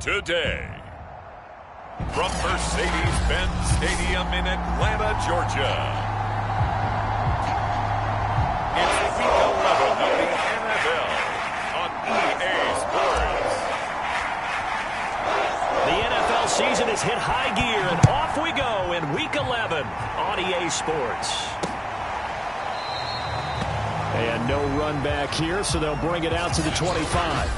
Today, from Mercedes-Benz Stadium in Atlanta, Georgia, it's Week 11 of the NFL on EA Sports. The NFL season has hit high gear, and off we go in Week 11 on EA Sports. And no run back here, so they'll bring it out to the 25.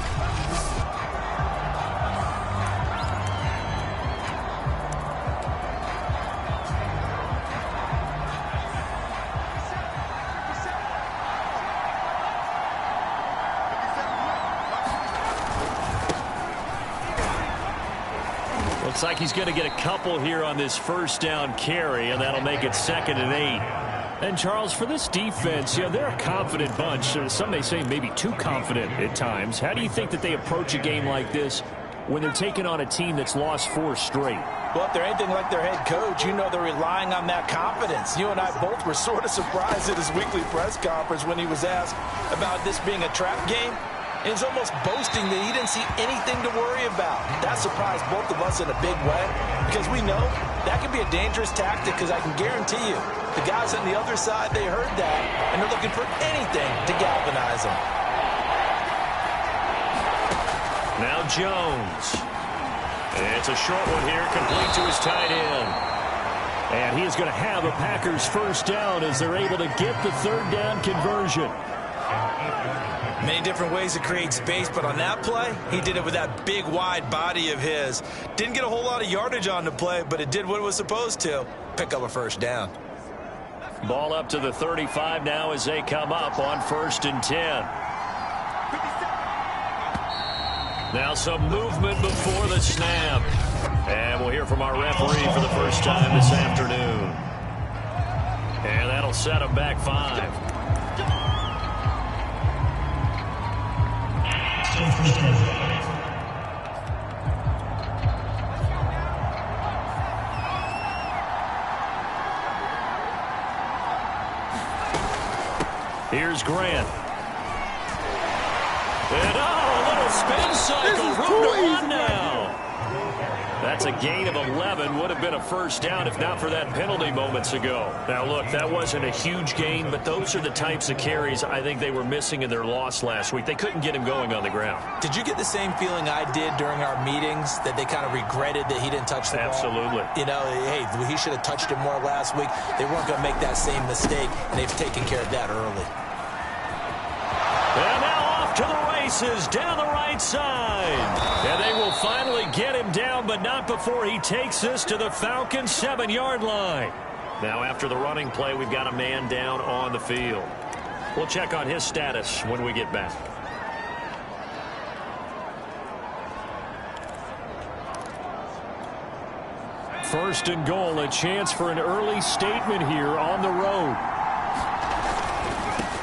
Looks like he's going to get a couple here on this first down carry, and that'll make it 2nd and 8. And, Charles, for this defense, they're a confident bunch. Some may say maybe too confident at times. How do you think that they approach a game like this when they're taking on a team that's lost 4 straight? Well, if they're anything like their head coach, they're relying on that confidence. You and I both were sort of surprised at his weekly press conference when he was asked about this being a trap game. And he's almost boasting that he didn't see anything to worry about. That surprised both of us in a big way because we know that can be a dangerous tactic because I can guarantee you the guys on the other side, they heard that, and they're looking for anything to galvanize them. Now Jones. It's a short one here, complete to his tight end. And he is going to have a Packers first down as they're able to get the 3rd down conversion. Many different ways to create space, but on that play, he did it with that big, wide body of his. Didn't get a whole lot of yardage on the play, but it did what it was supposed to. Pick up a first down. Ball up to the 35 now as they come up on 1st and 10. Now some movement before the snap. And we'll hear from our referee for the first time this afternoon. And that'll set him back 5. Here's Grant. And a little spin cycle. Room to run now. That's a gain of 11. Would have been a first down if not for that penalty moments ago. Now, look, that wasn't a huge gain, but those are the types of carries I think they were missing in their loss last week. They couldn't get him going on the ground. Did you get the same feeling I did during our meetings, that they kind of regretted that he didn't touch the ball? Absolutely. Hey, he should have touched it more last week. They weren't going to make that same mistake, and they've taken care of that early. And now off to the races down the right side. And they will finally get him down, but not before he takes this to the Falcons' 7-yard line. Now after the running play, we've got a man down on the field. We'll check on his status when we get back. First and goal, a chance for an early statement here on the road.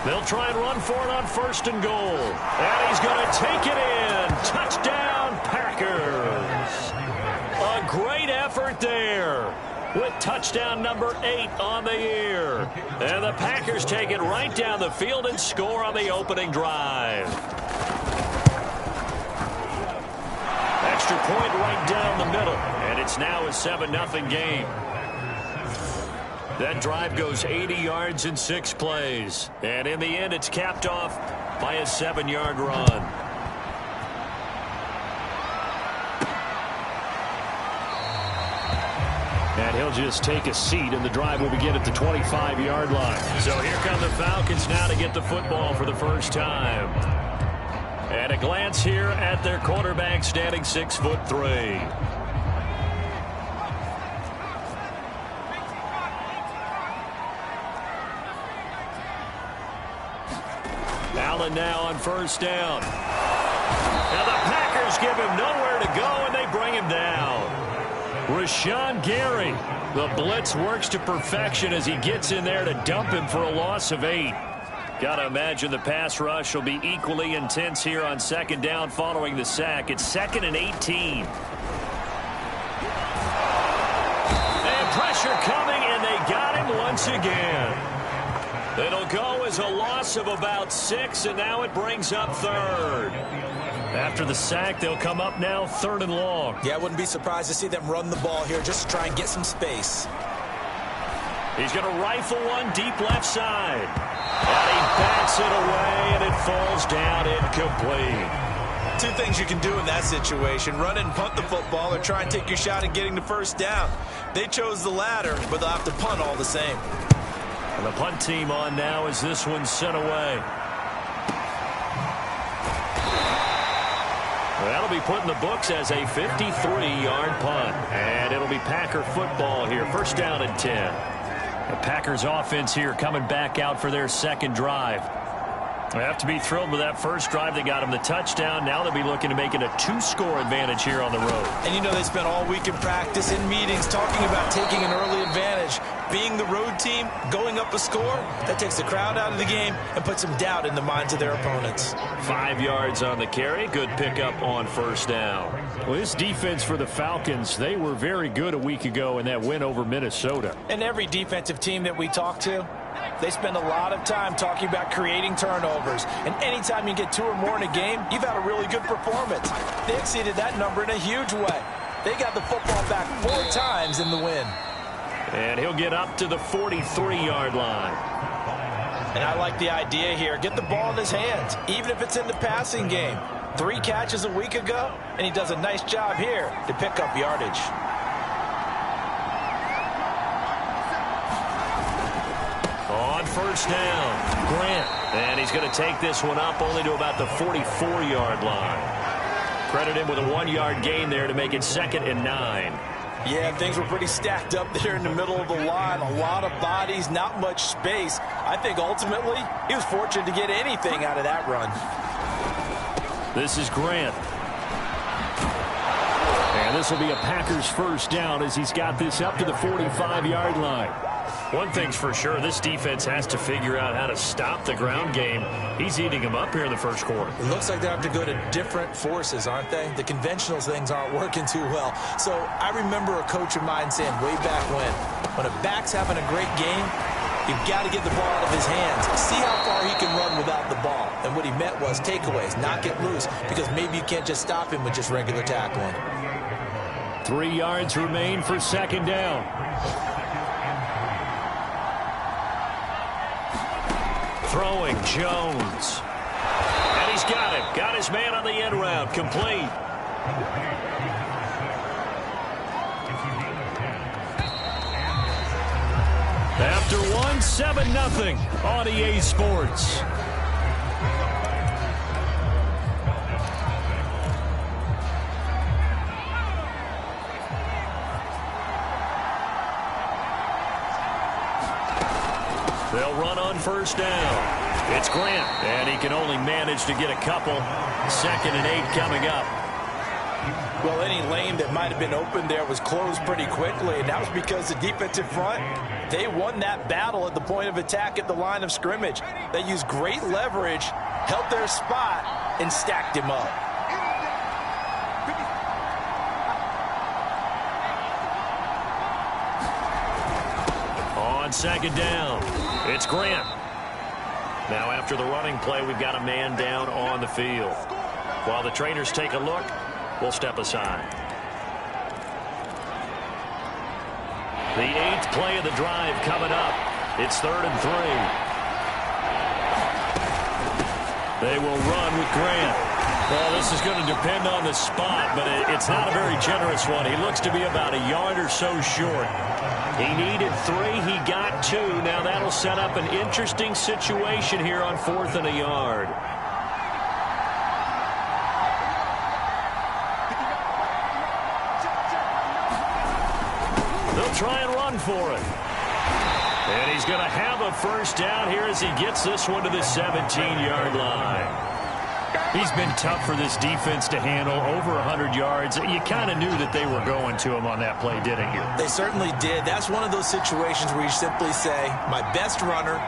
They'll try and run for it on 1st and goal. And he's going to take it in. Touchdown, Packers. A great effort there with touchdown number 8 on the year. And the Packers take it right down the field and score on the opening drive. extra point right down the middle. And it's now a 7-0 game. That drive goes 80 yards in 6 plays. And in the end, it's capped off by a 7-yard run. And he'll just take a seat, and the drive will begin at the 25-yard line. So here come the Falcons now to get the football for the first time. And a glance here at their quarterback, standing 6'3". Allen now on first down. Now the Packers give him nowhere to go, and they bring him down. Rashawn Gary, the blitz works to perfection as he gets in there to dump him for a loss of 8. Got to imagine the pass rush will be equally intense here on second down following the sack. It's 2nd and 18. And pressure coming, and they got him once again. It'll go as a loss of about 6, and now it brings up 3rd. After the sack, they'll come up now 3rd and long. Yeah, I wouldn't be surprised to see them run the ball here just to try and get some space. He's going to rifle one deep left side. And he backs it away, and it falls down incomplete. 2 things you can do in that situation: run and punt the football, or try and take your shot at getting the first down. They chose the latter, but they'll have to punt all the same. And the punt team on now as this one's sent away. That'll be put in the books as a 53-yard punt. And it'll be Packer football here. First down and 10. The Packers offense here coming back out for their second drive. They have to be thrilled with that first drive. They got them the touchdown. Now they'll be looking to make it a 2-score advantage here on the road. And you know they spent all week in practice, in meetings, talking about taking an early advantage. Being the road team, going up a score, that takes the crowd out of the game and puts some doubt in the minds of their opponents. 5 yards on the carry. Good pickup on first down. Well, this defense for the Falcons, they were very good a week ago in that win over Minnesota. And every defensive team that we talk to, they spend a lot of time talking about creating turnovers. And anytime you get 2 or more in a game, you've had a really good performance. They exceeded that number in a huge way. They got the football back 4 times in the win. And he'll get up to the 43-yard line. And I like the idea here. Get the ball in his hands, even if it's in the passing game. 3 catches a week ago, and he does a nice job here to pick up yardage. On first down, Grant. And he's going to take this one up only to about the 44-yard line. Credit him with a 1-yard gain there to make it 2nd and 9. Yeah, things were pretty stacked up there in the middle of the line. A lot of bodies, not much space. I think ultimately he was fortunate to get anything out of that run. This is Grant. And this will be a Packers first down as he's got this up to the 45-yard line. One thing's for sure, this defense has to figure out how to stop the ground game. He's eating them up here in the first quarter. It looks like they have to go to different forces, aren't they? The conventional things aren't working too well. So I remember a coach of mine saying way back when a back's having a great game, you've got to get the ball out of his hands. See how far he can run without the ball. And what he meant was takeaways, not get loose, because maybe you can't just stop him with just regular tackling. 3 yards remain for second down. Throwing Jones. And he's got him. Got his man on the end route. Complete. After one, 7-0 on EA Sports. They'll run on first down. It's Grant, and he can only manage to get a couple. 2nd and 8 coming up. Well, any lane that might have been open there was closed pretty quickly, and that was because the defensive front, they won that battle at the point of attack at the line of scrimmage. They used great leverage, held their spot, and stacked him up. On second down, it's Grant. Now after the running play, we've got a man down on the field. While the trainers take a look, will step aside. The 8th play of the drive coming up. It's 3rd and 3. They will run with Grant. Well, this is going to depend on the spot, but it's not a very generous one. He looks to be about a yard or so short. He needed 3. He got 2. Now that'll set up an interesting situation here on 4th and a yard. They'll try and run for it. And he's going to have a first down here as he gets this one to the 17-yard line. He's been tough for this defense to handle, over 100 yards. You kind of knew that they were going to him on that play, didn't you? They certainly did. That's one of those situations where you simply say, my best runner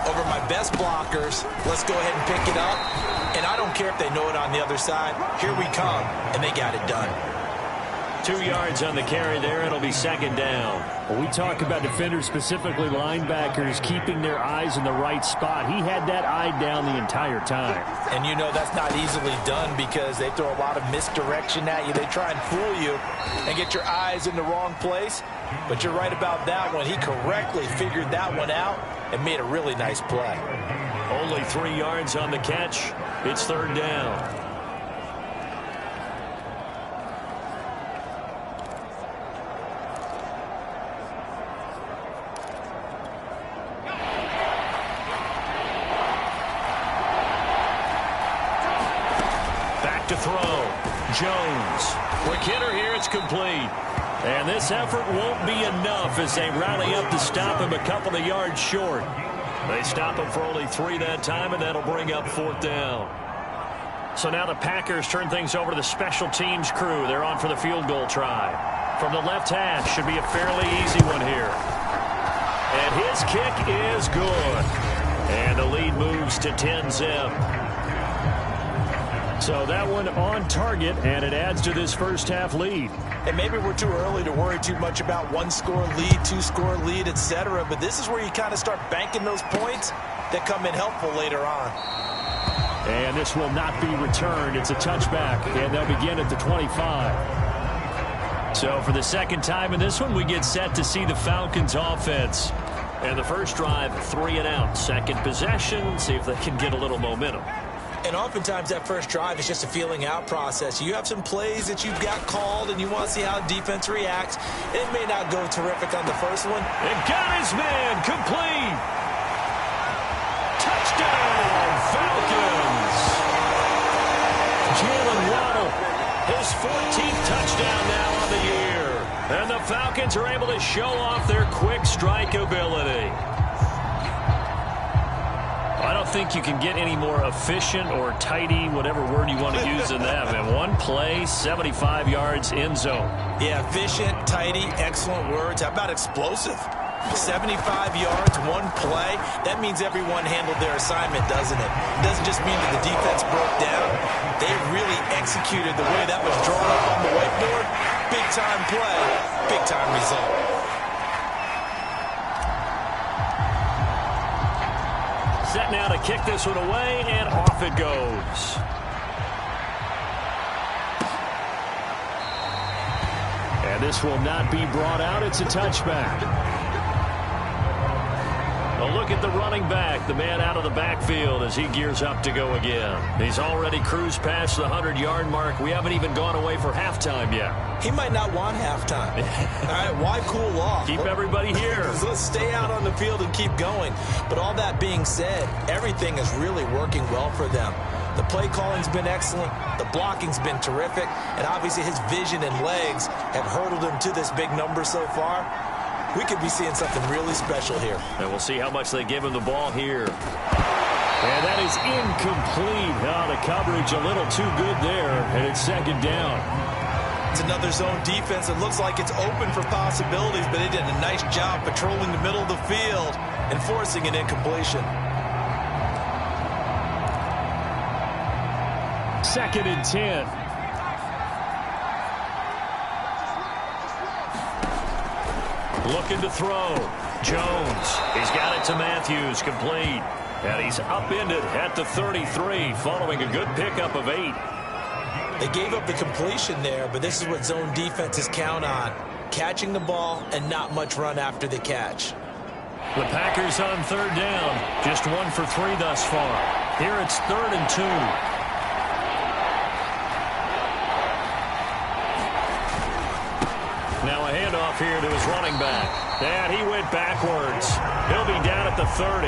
over my best blockers. Let's go ahead and pick it up. And I don't care if they know it on the other side. Here we come, and they got it done. 2 yards on the carry there. It'll be 2nd down. Well, we talk about defenders, specifically linebackers, keeping their eyes in the right spot. He had that eye down the entire time. And you know that's not easily done because they throw a lot of misdirection at you. They try and fool you and get your eyes in the wrong place. But you're right about that one. He correctly figured that one out and made a really nice play. Only 3 yards on the catch. It's 3rd down. To throw. Jones. Quick hitter here. It's complete. And this effort won't be enough as they rally up to stop him a couple of yards short. They stop him for only 3 that time, and that'll bring up 4th down. So now the Packers turn things over to the special teams crew. They're on for the field goal try. From the left hash, should be a fairly easy one here. And his kick is good. And the lead moves to 10-zip. So that one on target, and it adds to this first half lead. And maybe we're too early to worry too much about 1-score lead, 2-score lead, etc. But this is where you kind of start banking those points that come in helpful later on. And this will not be returned. It's a touchback, and they'll begin at the 25. So for the 2nd time in this one, we get set to see the Falcons offense. And the first drive, 3 and out. 2nd possession, see if they can get a little momentum. And oftentimes that first drive is just a feeling out process. You have some plays that you've got called and you want to see how defense reacts. It may not go terrific on the first one. And got his man complete. Touchdown, Falcons. Jalen Waddle, his 14th touchdown now on the year. And the Falcons are able to show off their quick strike ability. I don't think you can get any more efficient or tidy, whatever word you want to use in that. Man, one play, 75 yards, end zone. Yeah, efficient, tidy, excellent words. How about explosive? 75 yards, one play. That means everyone handled their assignment, doesn't it? It doesn't just mean that the defense broke down. They really executed the way that was drawn up on the whiteboard. Big-time play, big-time result. Set now to kick this one away, and off it goes. And this will not be brought out. It's a touchback. A look at the running back, the man out of the backfield as he gears up to go again. He's already cruised past the 100-yard mark. We haven't even gone away for halftime yet. He might not want halftime. All right, why cool off? Keep everybody here. Let's stay out on the field and keep going. But all that being said, everything is really working well for them. The play calling's been excellent. The blocking's been terrific. And obviously his vision and legs have hurdled him to this big number so far. We could be seeing something really special here. And we'll see how much they give him the ball here. And that is incomplete. The coverage a little too good there, and it's 2nd down. It's another zone defense. It looks like it's open for possibilities, but they did a nice job patrolling the middle of the field and forcing an incompletion. 2nd and 10. Looking to throw. Jones. He's got it to Matthews. Complete. And he's upended at the 33 following a good pickup of 8. They gave up the completion there, but this is what zone defenses count on. Catching the ball and not much run after the catch. The Packers on third down. Just 1 for 3 thus far. Here it's 3rd and 2. Now a handoff here to his running back. And he went backwards. He'll be down at the 30.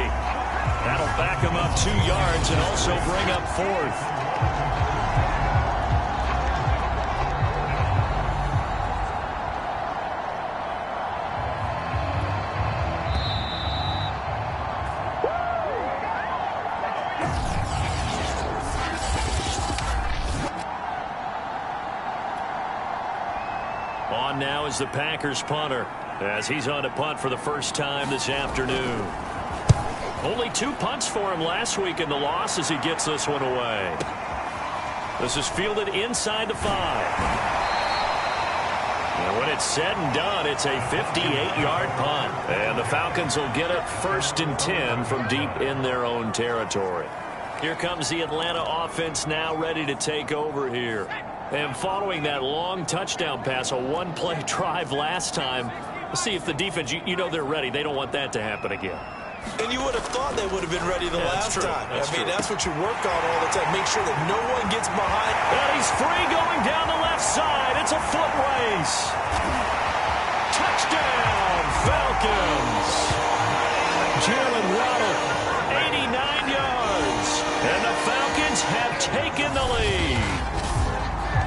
That'll back him up 2 yards and also bring up 4th. On now is the Packers punter as he's on to punt for the first time this afternoon. Only 2 punts for him last week in the loss as he gets this one away. This is fielded inside the 5. And when it's said and done, it's a 58-yard punt. And the Falcons will get it 1st and 10 from deep in their own territory. Here comes the Atlanta offense now ready to take over here. And following that long touchdown pass, a one-play drive last time, let's see if the defense, you know they're ready. They don't want that to happen again. And you would have thought they would have been ready the last time. That's what you work on all the time. Make sure that no one gets behind. And he's free going down the left side. It's a foot race. Touchdown, Falcons. Jalen Waddle, 89 yards. And the Falcons have taken the lead.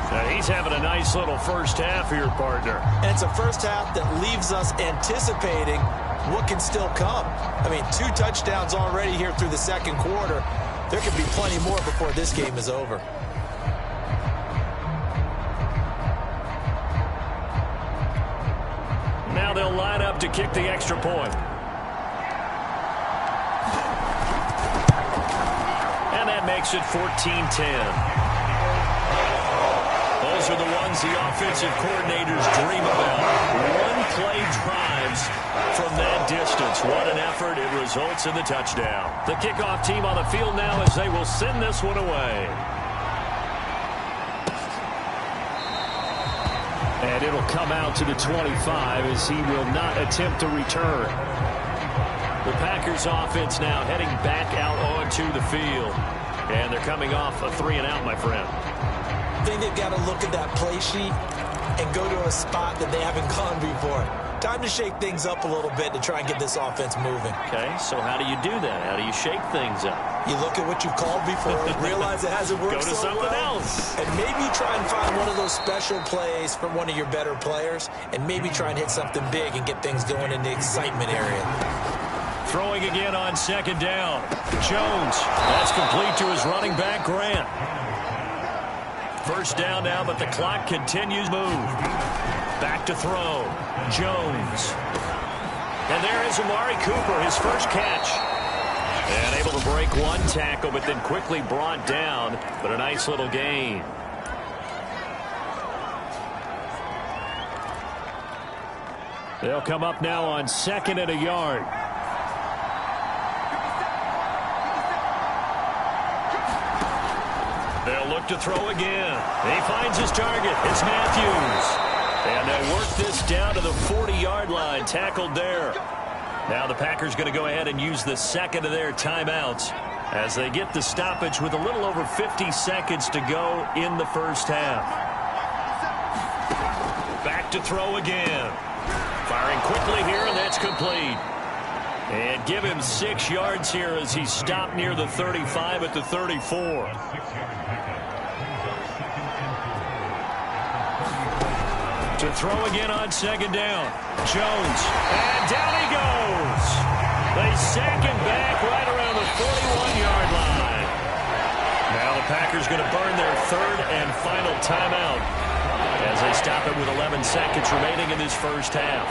Now he's having a nice little first half here, partner. And it's a first half that leaves us anticipating what can still come. 2 touchdowns already here through the second quarter. There could be plenty more before this game is over. Now they'll line up to kick the extra point. And that makes it 14-10. Those are the ones the offensive coordinators dream about. One-play drives from that distance. What an effort. It results in the touchdown. The kickoff team on the field now as they will send this one away. And it'll come out to the 25 as he will not attempt to return. The Packers offense now heading back out onto the field. And they're coming off a 3-and-out, my friend. I think they've got to look at that play sheet and go to a spot that they haven't gone before. Time to shake things up a little bit to try and get this offense moving. Okay, so how do you do that? How do you shake things up? You look at what you've called before, realize it hasn't worked so well. Go to something else. And maybe try and find one of those special plays from one of your better players, and maybe try and hit something big and get things going in the excitement area. Throwing again on second down. Jones. That's complete to his running back, Grant. First down now, but the clock continues to move. Back to throw. Jones. And there is Amari Cooper, his first catch. And able to break one tackle, but then quickly brought down. But a nice little gain. They'll come up now on 2nd and a yard. They'll look to throw again. He finds his target. It's Matthews. And they'll work this down to the 40-yard line. Tackled there. Now the Packers going to go ahead and use the second of their timeouts as they get the stoppage with a little over 50 seconds to go in the first half. Back to throw again. Firing quickly here, and that's complete. And give him 6 yards here as he stopped near the 35 at the 34. To throw again on second down. Jones. And down he goes. They sack him back right around the 41-yard line. Now the Packers going to burn their third and final timeout as they stop it with 11 seconds remaining in this first half.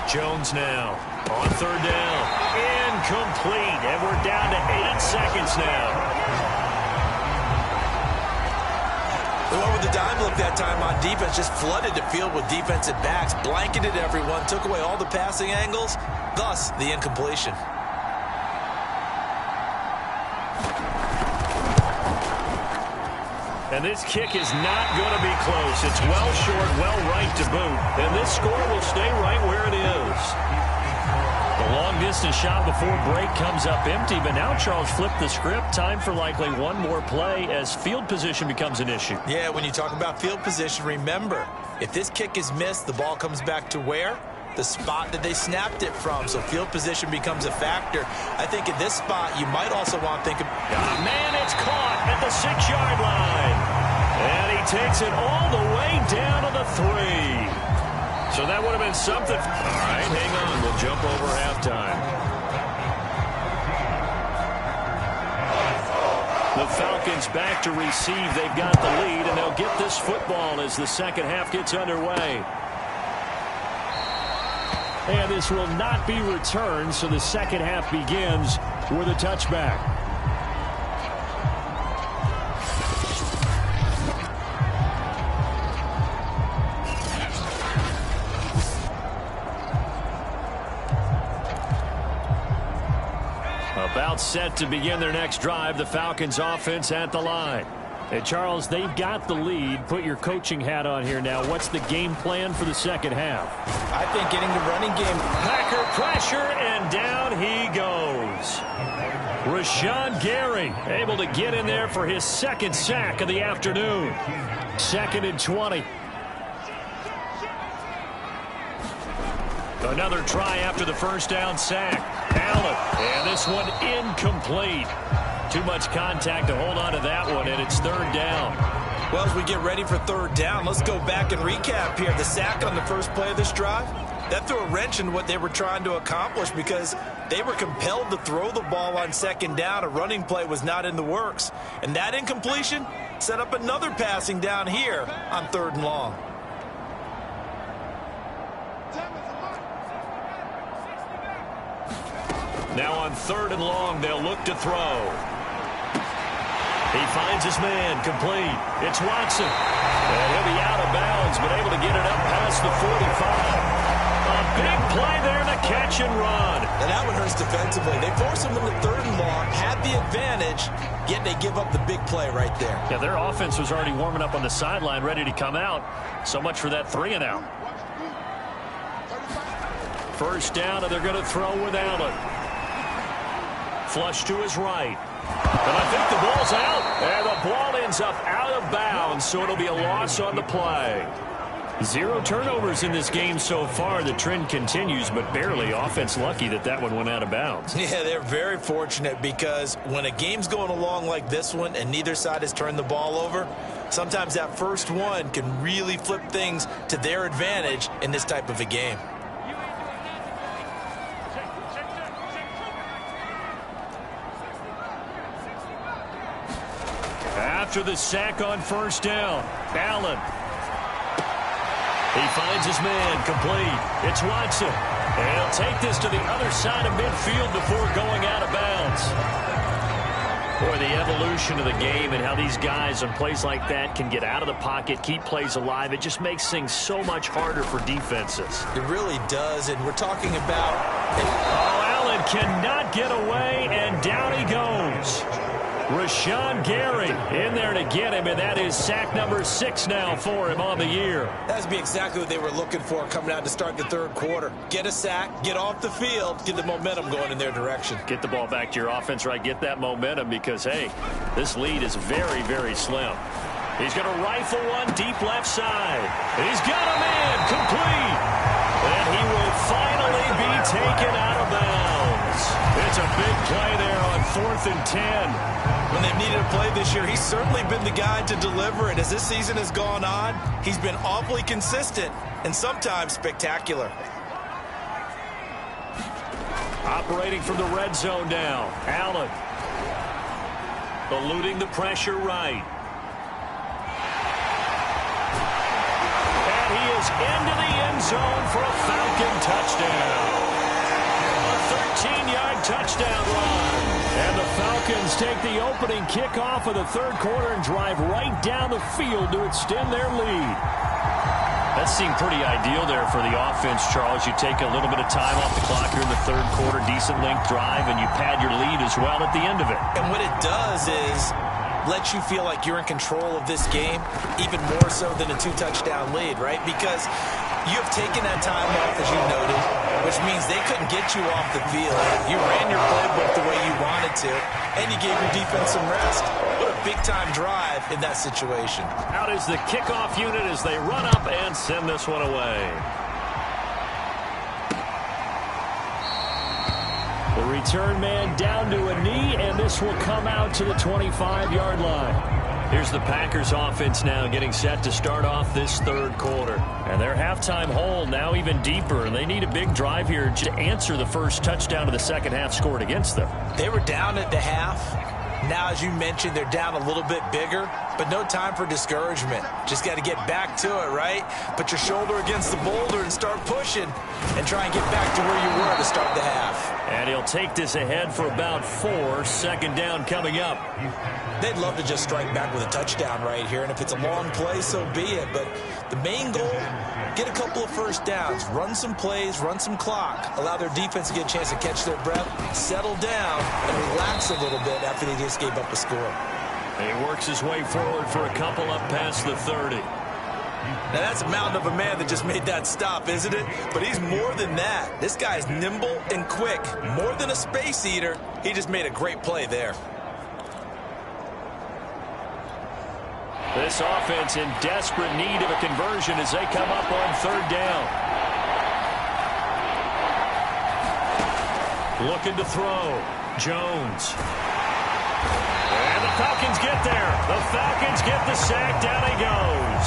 Jones now on third down. Incomplete. And we're down to 8 seconds now. They went with the dime look that time on defense. Just flooded the field with defensive backs. Blanketed everyone. Took away all the passing angles. Thus, the incompletion. And this kick is not going to be close. It's well short, well right to boot. And this score will stay right where it is. The long-distance shot before break comes up empty, but now Charles flipped the script. Time for likely one more play as field position becomes an issue. Yeah, when you talk about field position, remember, if this kick is missed, the ball comes back to where? The spot that they snapped it from. So field position becomes a factor. I think at this spot, you might also want to think of... Man, it's caught at the 6-yard line. And he takes it all the way down to the 3. So that would have been something. All right, hang on. We'll jump over halftime. The Falcons back to receive. They've got the lead, and they'll get this football as the second half gets underway. And this will not be returned, so the second half begins with a touchback. About set to begin their next drive, the Falcons offense at the line. Hey, Charles, they've got the lead. Put your coaching hat on here now. What's the game plan for the second half? I think getting the running game. Packer pressure, and down he goes. Rashawn Gary able to get in there for his second sack of the afternoon. 2nd and 20. Another try after the first down sack. Allen, and this one incomplete. Too much contact to hold on to that one, and it's 3rd down. Well, as we get ready for 3rd down, let's go back and recap here. The sack on the first play of this drive, that threw a wrench in what they were trying to accomplish because they were compelled to throw the ball on 2nd down. A running play was not in the works. And that incompletion set up another passing down here on 3rd and long. Now on 3rd and long, they'll look to throw. He finds his man, complete. It's Watson. And he'll be out of bounds, but able to get it up past the 45. A big play there to catch and run. And that one hurts defensively. They force him into 3rd and long, had the advantage, yet they give up the big play right there. Yeah, their offense was already warming up on the sideline, ready to come out. So much for that 3 and out. First down, and they're going to throw with Allen. Flush to his right. And I think the ball's out. And the ball ends up out of bounds, so it'll be a loss on the play. 0 turnovers in this game so far. The trend continues, but barely. Offense lucky that that one went out of bounds. Yeah, they're very fortunate because when a game's going along like this one and neither side has turned the ball over, sometimes that first one can really flip things to their advantage in this type of a game. After the sack on first down, Allen. He finds his man, complete. It's Watson. And he'll take this to the other side of midfield before going out of bounds. Boy, the evolution of the game and how these guys on plays like that can get out of the pocket, keep plays alive, it just makes things so much harder for defenses. It really does, and we're talking about... Oh, Allen cannot get away, and down he goes. Rashawn Gary in there to get him, and that is sack number 6 now for him on the year. That would be exactly what they were looking for coming out to start the 3rd quarter. Get a sack, get off the field, get the momentum going in their direction. Get the ball back to your offense, right? Get that momentum because, hey, this lead is very, very slim. He's going to rifle one deep left side. He's got a man, complete. And he will finally be taken out of bounds. It's a big play there on 4th and 10. When they've needed a play this year, he's certainly been the guy to deliver. And as this season has gone on, he's been awfully consistent and sometimes spectacular. Operating from the red zone now. Allen. Eluding the pressure right. And he is into the end zone for a Falcon touchdown. A 13-yard touchdown run. And the Falcons take the opening kickoff of the 3rd quarter and drive right down the field to extend their lead. That seemed pretty ideal there for the offense, Charles. You take a little bit of time off the clock here in the 3rd quarter, decent length drive, and you pad your lead as well at the end of it. And what it does is lets you feel like you're in control of this game, even more so than a 2-touchdown lead, right? Because you have taken that time off, as you noted, which means they couldn't get you off the field. You ran your playbook the way you wanted to, and you gave your defense some rest. What a big-time drive in that situation. Out is the kickoff unit as they run up and send this one away. The return man down to a knee, and this will come out to the 25-yard line. Here's the Packers offense now getting set to start off this third quarter. And their halftime hole now even deeper, and they need a big drive here to answer the first touchdown of the second half scored against them. They were down at the half. Now, as you mentioned, they're down a little bit bigger, but no time for discouragement. Just got to get back to it, right? Put your shoulder against the boulder and start pushing and try and get back to where you were to start the half. And he'll take this ahead for about 4. Second down coming up. They'd love to just strike back with a touchdown right here, and if it's a long play, so be it. But the main goal, get a couple of first downs, run some plays, run some clock, allow their defense to get a chance to catch their breath, settle down, and relax a little bit after they just gave up a score. And he works his way forward for a couple up past the 30. Now, that's a mountain of a man that just made that stop, isn't it? But he's more than that. This guy's nimble and quick. More than a space eater, he just made a great play there. This offense in desperate need of a conversion as they come up on third down. Looking to throw. Jones. And the Falcons get there. The Falcons get the sack. Down he goes.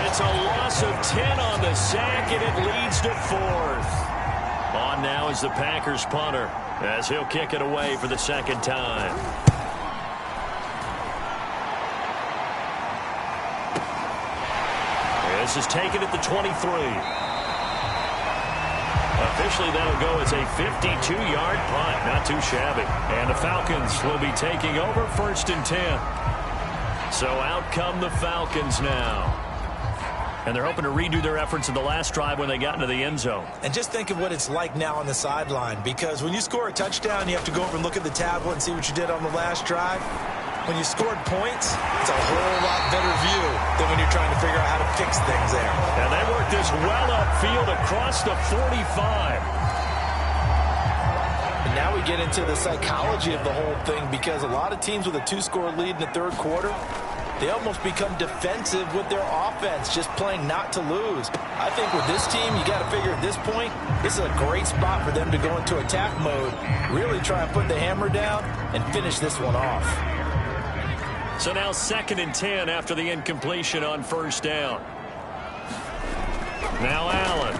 It's a loss of 10 on the sack, and it leads to 4th. On now is the Packers punter as he'll kick it away for the second time. This is taken at the 23. Officially, that'll go as a 52-yard punt. Not too shabby. And the Falcons will be taking over 1st and 10. So out come the Falcons now. And they're hoping to redo their efforts in the last drive when they got into the end zone. And just think of what it's like now on the sideline, because when you score a touchdown, you have to go over and look at the tablet and see what you did on the last drive. When you scored points, it's a whole lot better view than when you're trying to figure out how to fix things there. And they worked this well upfield across the 45. And now we get into the psychology of the whole thing, because a lot of teams with a 2-score lead in the third quarter, they almost become defensive with their offense, just playing not to lose. I think with this team, you got to figure at this point, this is a great spot for them to go into attack mode, really try and put the hammer down and finish this one off. So now 2nd and 10 after the incompletion on first down. Now Allen.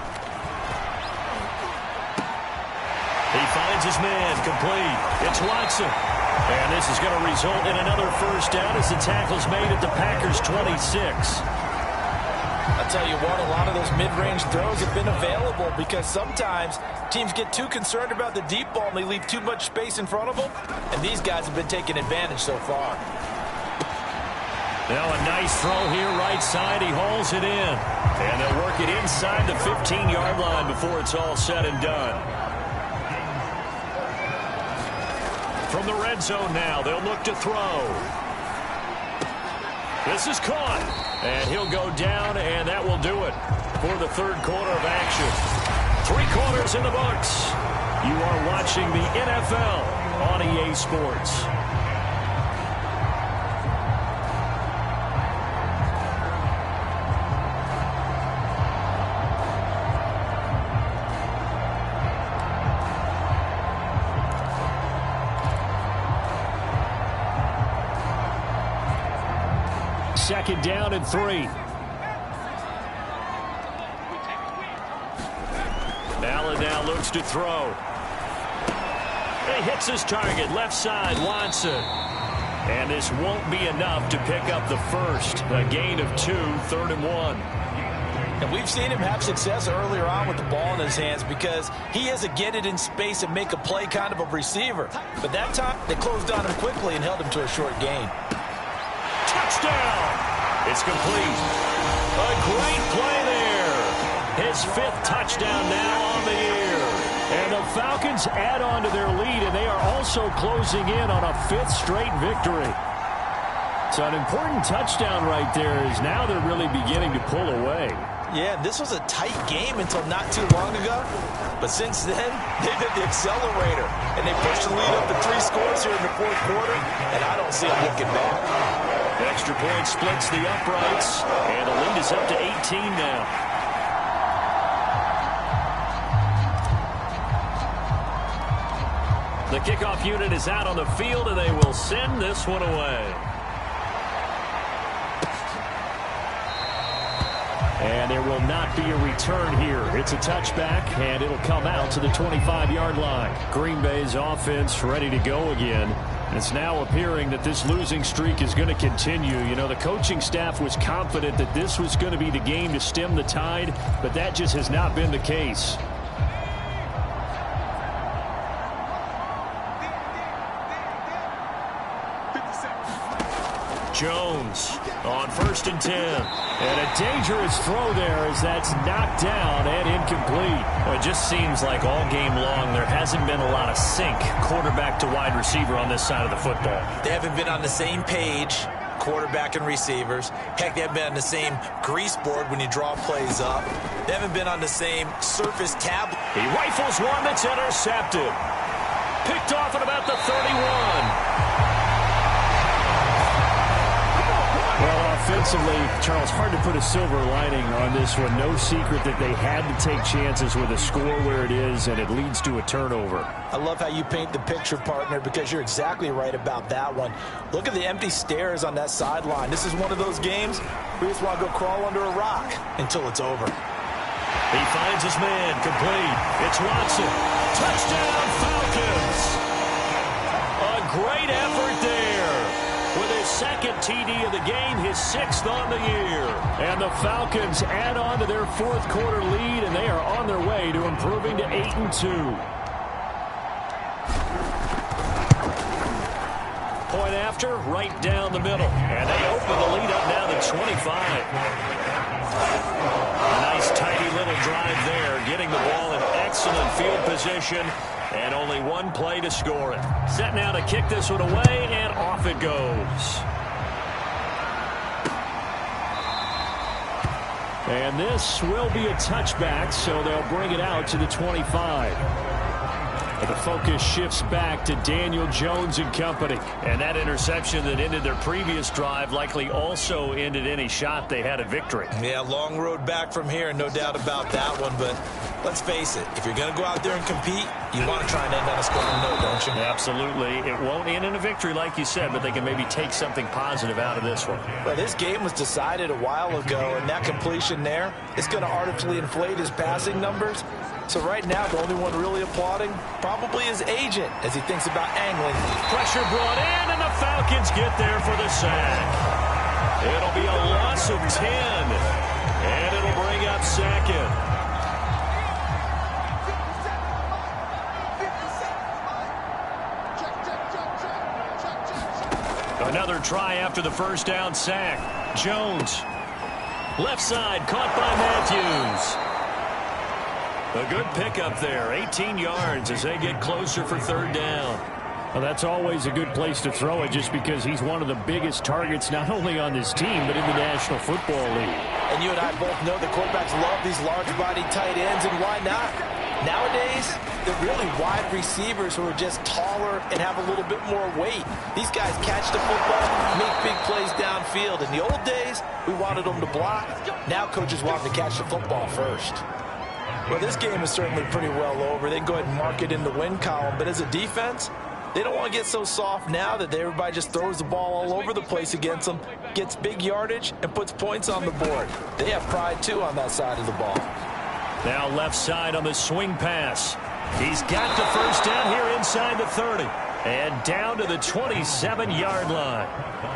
He finds his man, complete. It's Watson. And this is going to result in another first down as the tackle's made at the Packers' 26. I'll tell you what, a lot of those mid-range throws have been available, because sometimes teams get too concerned about the deep ball and they leave too much space in front of them. And these guys have been taking advantage so far. Now a nice throw here right side. He hauls it in. And they'll work it inside the 15-yard line before it's all said and done. From the red zone now, they'll look to throw. This is caught. And he'll go down, and that will do it for the third quarter of action. 3 quarters in the books. You are watching the NFL on EA Sports. Second down and 3. Allen now looks to throw. He hits his target, left side, Watson. And this won't be enough to pick up the first. A gain of 2, 3rd and 1. And we've seen him have success earlier on with the ball in his hands, because he is a get it in space and make a play kind of a receiver. But that time, they closed on him quickly and held him to a short gain. Touchdown! It's complete. A great play there. His 5th touchdown now on the year. And the Falcons add on to their lead, and they are also closing in on a 5th straight victory. So an important touchdown right there is now they're really beginning to pull away. Yeah, this was a tight game until not too long ago. But since then, they've hit the accelerator. And they pushed the lead up to 3 scores here in the fourth quarter. And I don't see them looking back. Extra point splits the uprights. And the lead is up to 18 now. The kickoff unit is out on the field, and they will send this one away. And there will not be a return here. It's a touchback, and it'll come out to the 25-yard line. Green Bay's offense ready to go again. It's now appearing that this losing streak is going to continue. You know, the coaching staff was confident that this was going to be the game to stem the tide, but that just has not been the case. Jones on 1st and 10. And a dangerous throw there as that's knocked down and incomplete. Well, it just seems like all game long there hasn't been a lot of sync quarterback to wide receiver on this side of the football. They haven't been on the same page, quarterback and receivers. Heck, they haven't been on the same grease board when you draw plays up. They haven't been on the same surface tablet. He rifles one that's intercepted. Picked off at about the 31. Well, offensively, Charles, hard to put a silver lining on this one. No secret that they had to take chances with a score where it is, and it leads to a turnover. I love how you paint the picture, partner, because you're exactly right about that one. Look at the empty stairs on that sideline. This is one of those games where you just want to go crawl under a rock until it's over. He finds his man, complete. It's Watson. Touchdown, Falcons! A great effort there. With his second TD of the game, his 6th on the year. And the Falcons add on to their fourth quarter lead, and they are on their way to improving to 8-2. Point after, right down the middle. And they open the lead up now to 25. A nice tidy little drive there, getting the ball in excellent field position. And only one play to score it. Set now to kick this one away, and off it goes. And this will be a touchback, so they'll bring it out to the 25. But the focus shifts back to Daniel Jones and company. And that interception that ended their previous drive likely also ended any shot they had at victory. Yeah, long road back from here, no doubt about that one. But let's face it, if you're going to go out there and compete, you want to try and end on a scoring note, don't you? Absolutely. It won't end in a victory like you said, but they can maybe take something positive out of this one. Well, this game was decided a while ago, and that completion there is going to artificially inflate his passing numbers. So right now, the only one really applauding probably his agent as he thinks about angling. Pressure brought in, and the Falcons get there for the sack. It'll be a loss of 10, and it'll bring up 2nd. Another try after the first down sack. Jones. Left side, caught by Matthews. A good pickup there, 18 yards as they get closer for 3rd down. Well, that's always a good place to throw it just because he's one of the biggest targets not only on this team but in the National Football League. And you and I both know the quarterbacks love these large-bodied tight ends, and why not? Nowadays, they're really wide receivers who are just taller and have a little bit more weight. These guys catch the football, make big plays downfield. In the old days, we wanted them to block. Now coaches want them to catch the football first. Well, this game is certainly pretty well over. They can go ahead and mark it in the win column. But as a defense, they don't want to get so soft now that everybody just throws the ball all over the place against them, gets big yardage, and puts points on the board. They have pride, too, on that side of the ball. Now left side on the swing pass. He's got the first down here inside the 30. And down to the 27-yard line.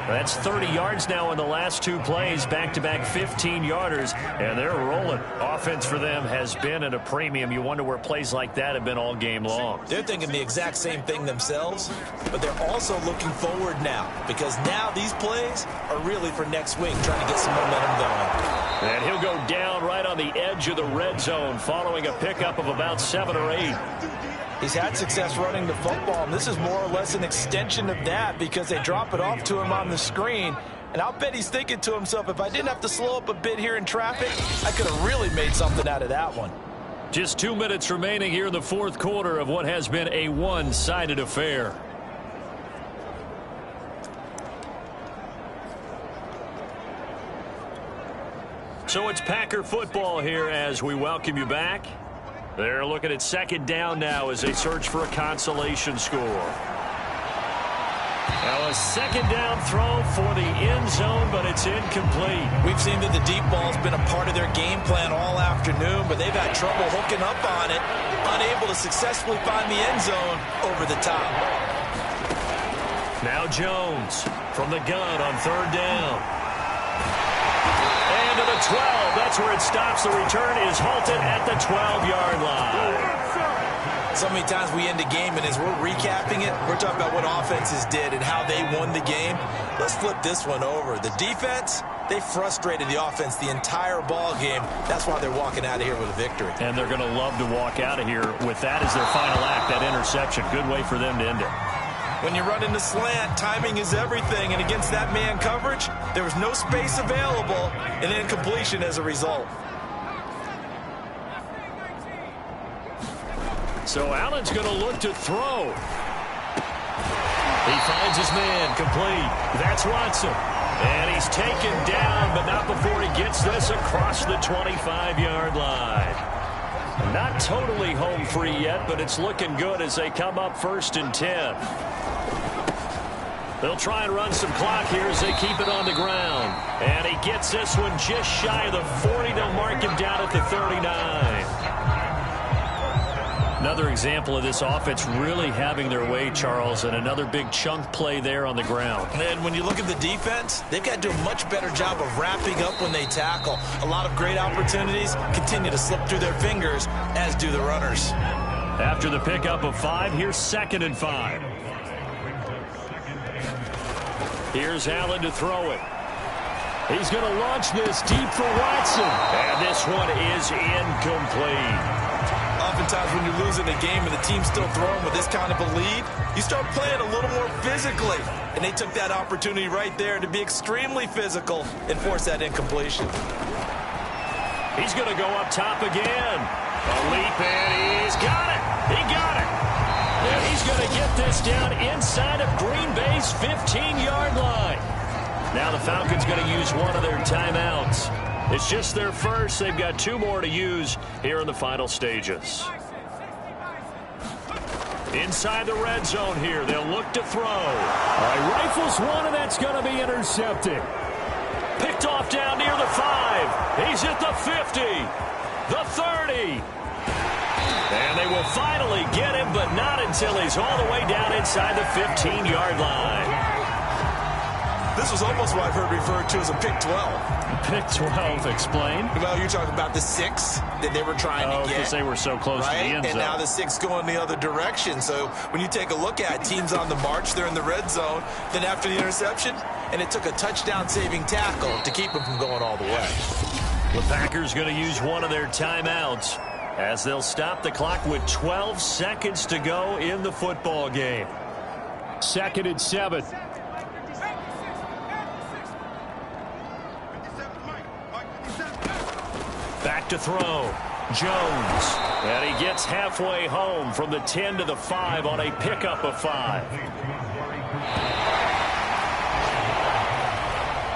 That's 30 yards now in the last 2 plays, back-to-back 15-yarders, and they're rolling. Offense for them has been at a premium. You wonder where plays like that have been all game long. They're thinking the exact same thing themselves, but they're also looking forward now, because now these plays are really for next week, trying to get some momentum going. And he'll go down right on the edge of the red zone following a pickup of about 7 or 8. He's had success running the football, and this is more or less an extension of that because they drop it off to him on the screen, And I'll bet he's thinking to himself, if I didn't have to slow up a bit here in traffic, I could have really made something out of that one. Just 2 minutes remaining here in the fourth quarter of what has been a one-sided affair. So it's Packer football here as we welcome you back. They're looking at second down now as they search for a consolation score. Now a second down throw for the end zone, but it's incomplete. We've seen that the deep ball's been a part of their game plan all afternoon, but they've had trouble hooking up on it, unable to successfully find the end zone over the top. Now Jones from the gun on third down. And to the 12. That's where it stops. The return is halted at the 12-yard line. So many times we end a game, and as we're recapping it, we're talking about what offenses did and how they won the game. Let's flip this one over. The defense, they frustrated the offense the entire ball game. That's why they're walking out of here with a victory. And they're going to love to walk out of here with that as their final act, that interception. Good way for them to end it. When you run into slant, timing is everything, and against that man coverage, there was no space available, and incompletion as a result. So Allen's going to look to throw. He finds his man, complete. That's Watson. And he's taken down, but not before he gets this across the 25-yard line. Not totally home free yet, but it's looking good as they come up 1st and 10. They'll try and run some clock here as they keep it on the ground. And he gets this one just shy of the 40. They'll mark him down at the 39. Another example of this offense really having their way, Charles, and another big chunk play there on the ground. And when you look at the defense, they've got to do a much better job of wrapping up when they tackle. A lot of great opportunities continue to slip through their fingers, as do the runners. After the pickup of 5, here's 2nd and 5. Here's Allen to throw it. He's going to launch this deep for Watson. And this one is incomplete. Oftentimes when you're losing a game and the team's still throwing with this kind of a lead, you start playing a little more physically. And they took that opportunity right there to be extremely physical and force that incompletion. He's going to go up top again. A leap, and he's got it. He got it. And he's going to get this down inside of Green Bay's 15-yard line. Now the Falcons going to use one of their timeouts. It's just their first. They've got 2 more to use here in the final stages. Inside the red zone here. They'll look to throw. All right, rifles one, and that's going to be intercepted. Picked off down near the 5. He's at the 50. The 30. And they will finally get him, but not until he's all the way down inside the 15-yard line. This was almost what I've heard referred to as a pick 12. Pick 12, explain. Well, you're talking about the 6 that they were trying to get. Because they were so close to the end zone. And now the 6 going the other direction. So when you take a look at teams on the march, they're in the red zone. Then after the interception, and it took a touchdown-saving tackle to keep them from going all the way. The Packers going to use one of their timeouts as they'll stop the clock with 12 seconds to go in the football game. 2nd and 7. Back to throw. Jones. And he gets halfway home from the 10 to the 5 on a pickup of 5.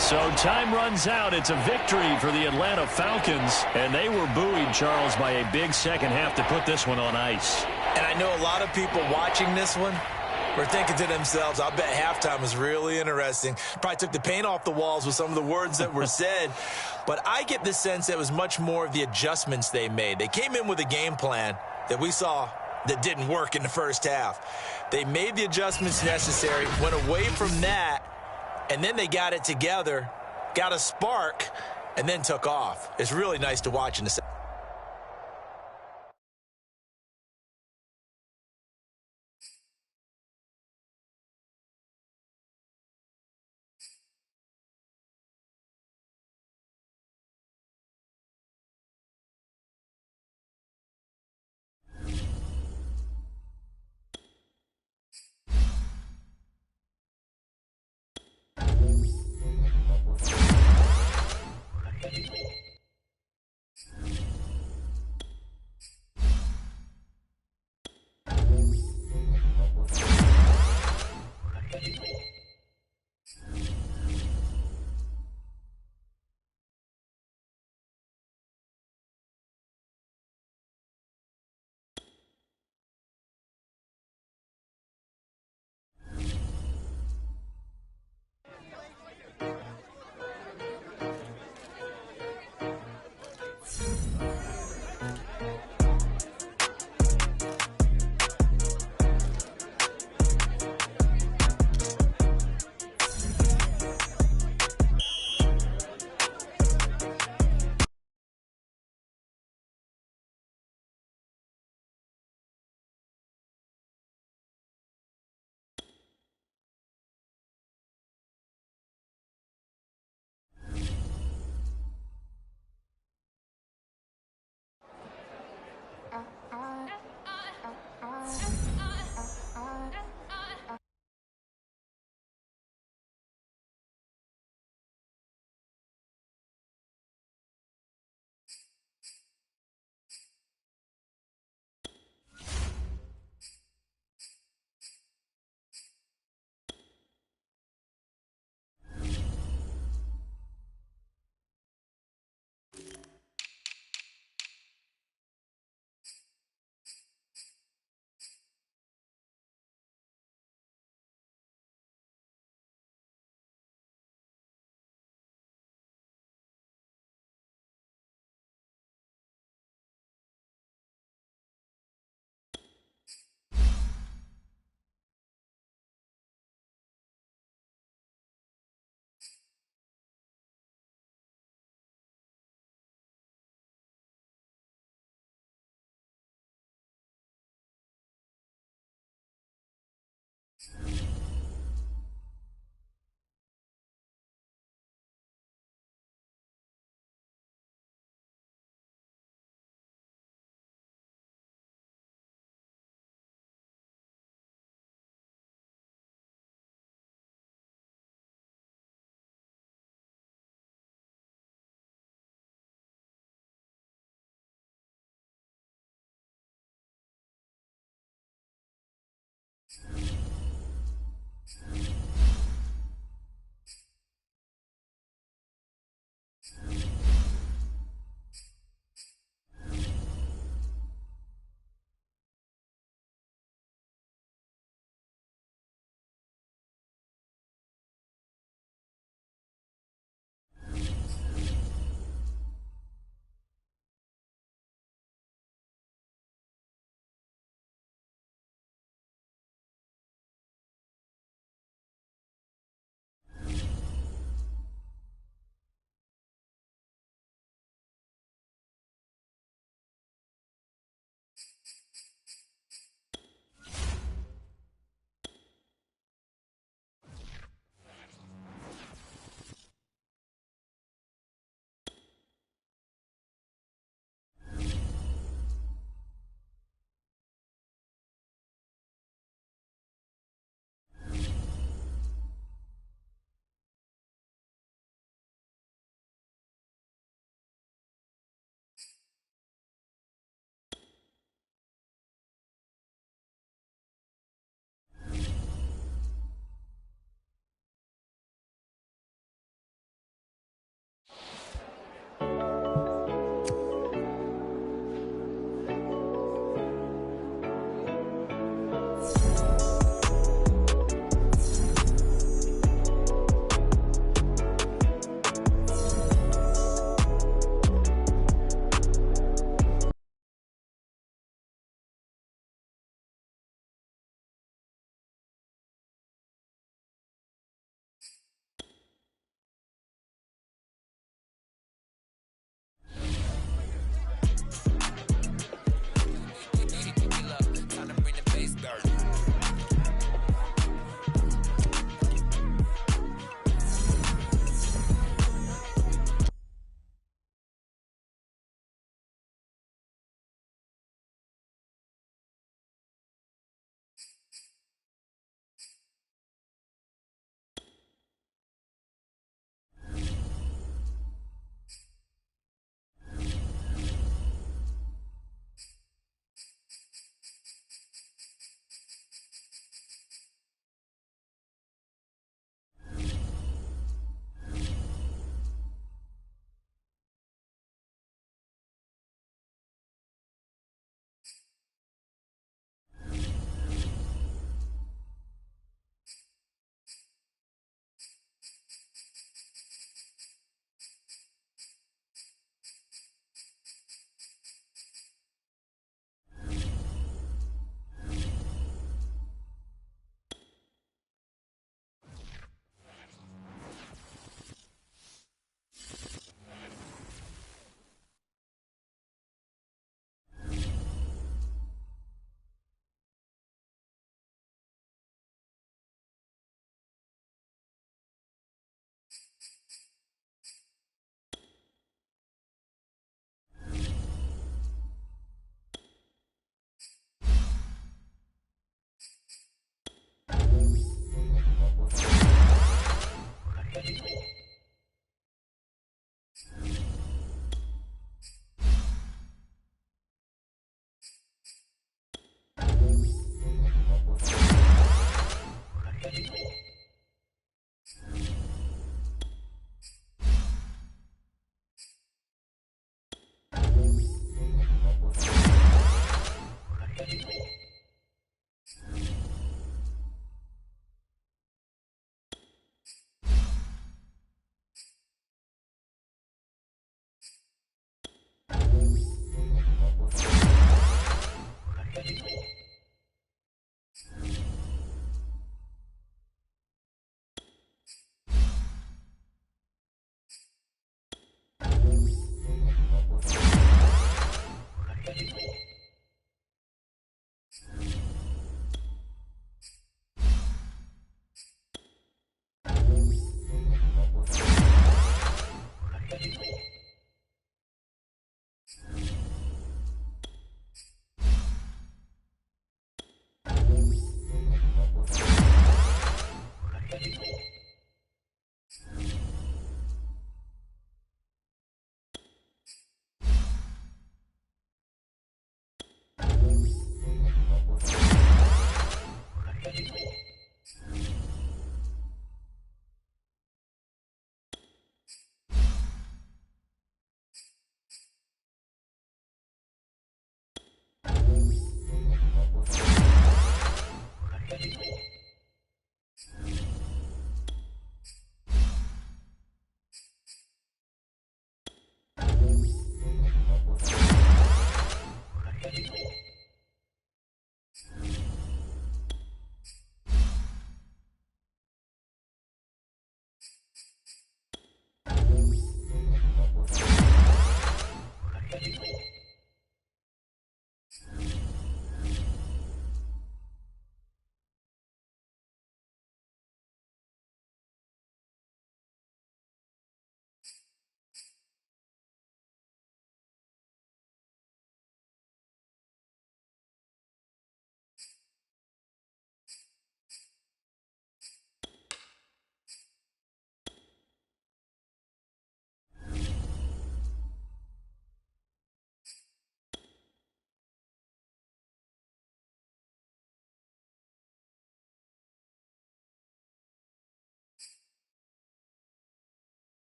So time runs out. It's a victory for the Atlanta Falcons. And they were buoyed, Charles, by a big second half to put this one on ice. And I know a lot of people watching this one were thinking to themselves, I bet halftime was really interesting. Probably took the paint off the walls with some of the words that were said. But I get the sense that it was much more of the adjustments they made. They came in with a game plan that we saw that didn't work in the first half. They made the adjustments necessary, went away from that, and then they got it together, got a spark, and then took off. It's really nice to watch in the second.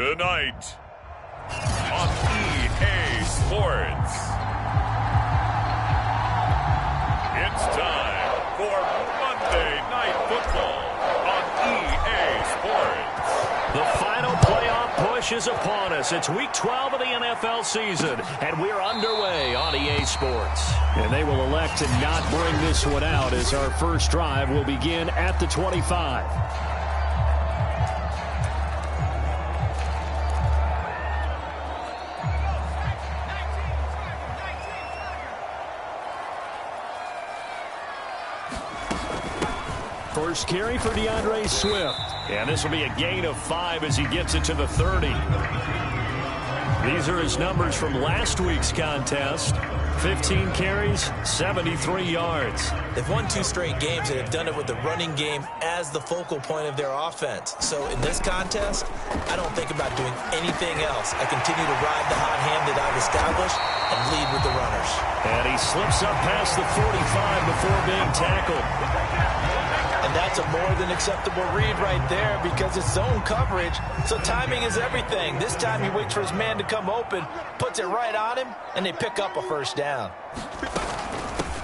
Tonight on EA Sports, it's time for Monday Night Football on EA Sports. The final playoff push is upon us. It's Week 12 of the NFL season, and we're underway on EA Sports. And they will elect to not bring this one out as our first drive will begin at the 25. First carry for DeAndre Swift. And this will be a gain of 5 as he gets it to the 30. These are his numbers from last week's contest. 15 carries, 73 yards. They've won 2 straight games and have done it with the running game as the focal point of their offense. So in this contest, I don't think about doing anything else. I continue to ride the hot hand that I've established and lead with the runners. And he slips up past the 45 before being tackled. And that's a more than acceptable read right there because it's zone coverage, so timing is everything. This time he waits for his man to come open, puts it right on him, and they pick up a first down.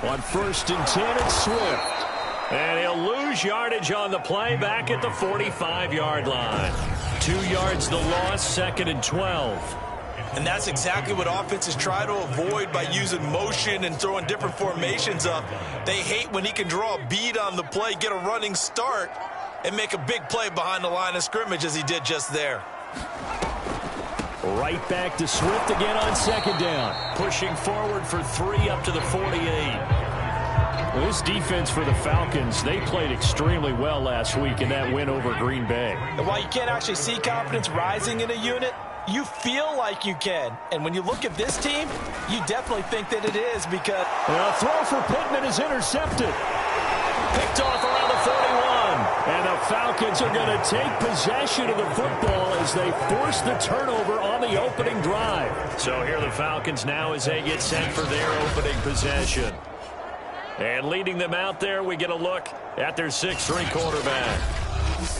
On 1st and 10, it's Swift. And he'll lose yardage on the play back at the 45-yard line. 2 yards the loss, 2nd and 12. And that's exactly what offenses try to avoid by using motion and throwing different formations up. They hate when he can draw a bead on the play, get a running start, and make a big play behind the line of scrimmage as he did just there. Right back to Swift again on 2nd down. Pushing forward for 3 up to the 48. Well, this defense for the Falcons, they played extremely well last week in that win over Green Bay. And while you can't actually see confidence rising in a unit, you feel like you can. And when you look at this team, you definitely think that it is because... A throw for Pittman is intercepted. Picked off around the 41. And the Falcons are going to take possession of the football as they force the turnover on the opening drive. So here are the Falcons now as they get set for their opening possession. And leading them out there, we get a look at their 6'3" quarterback.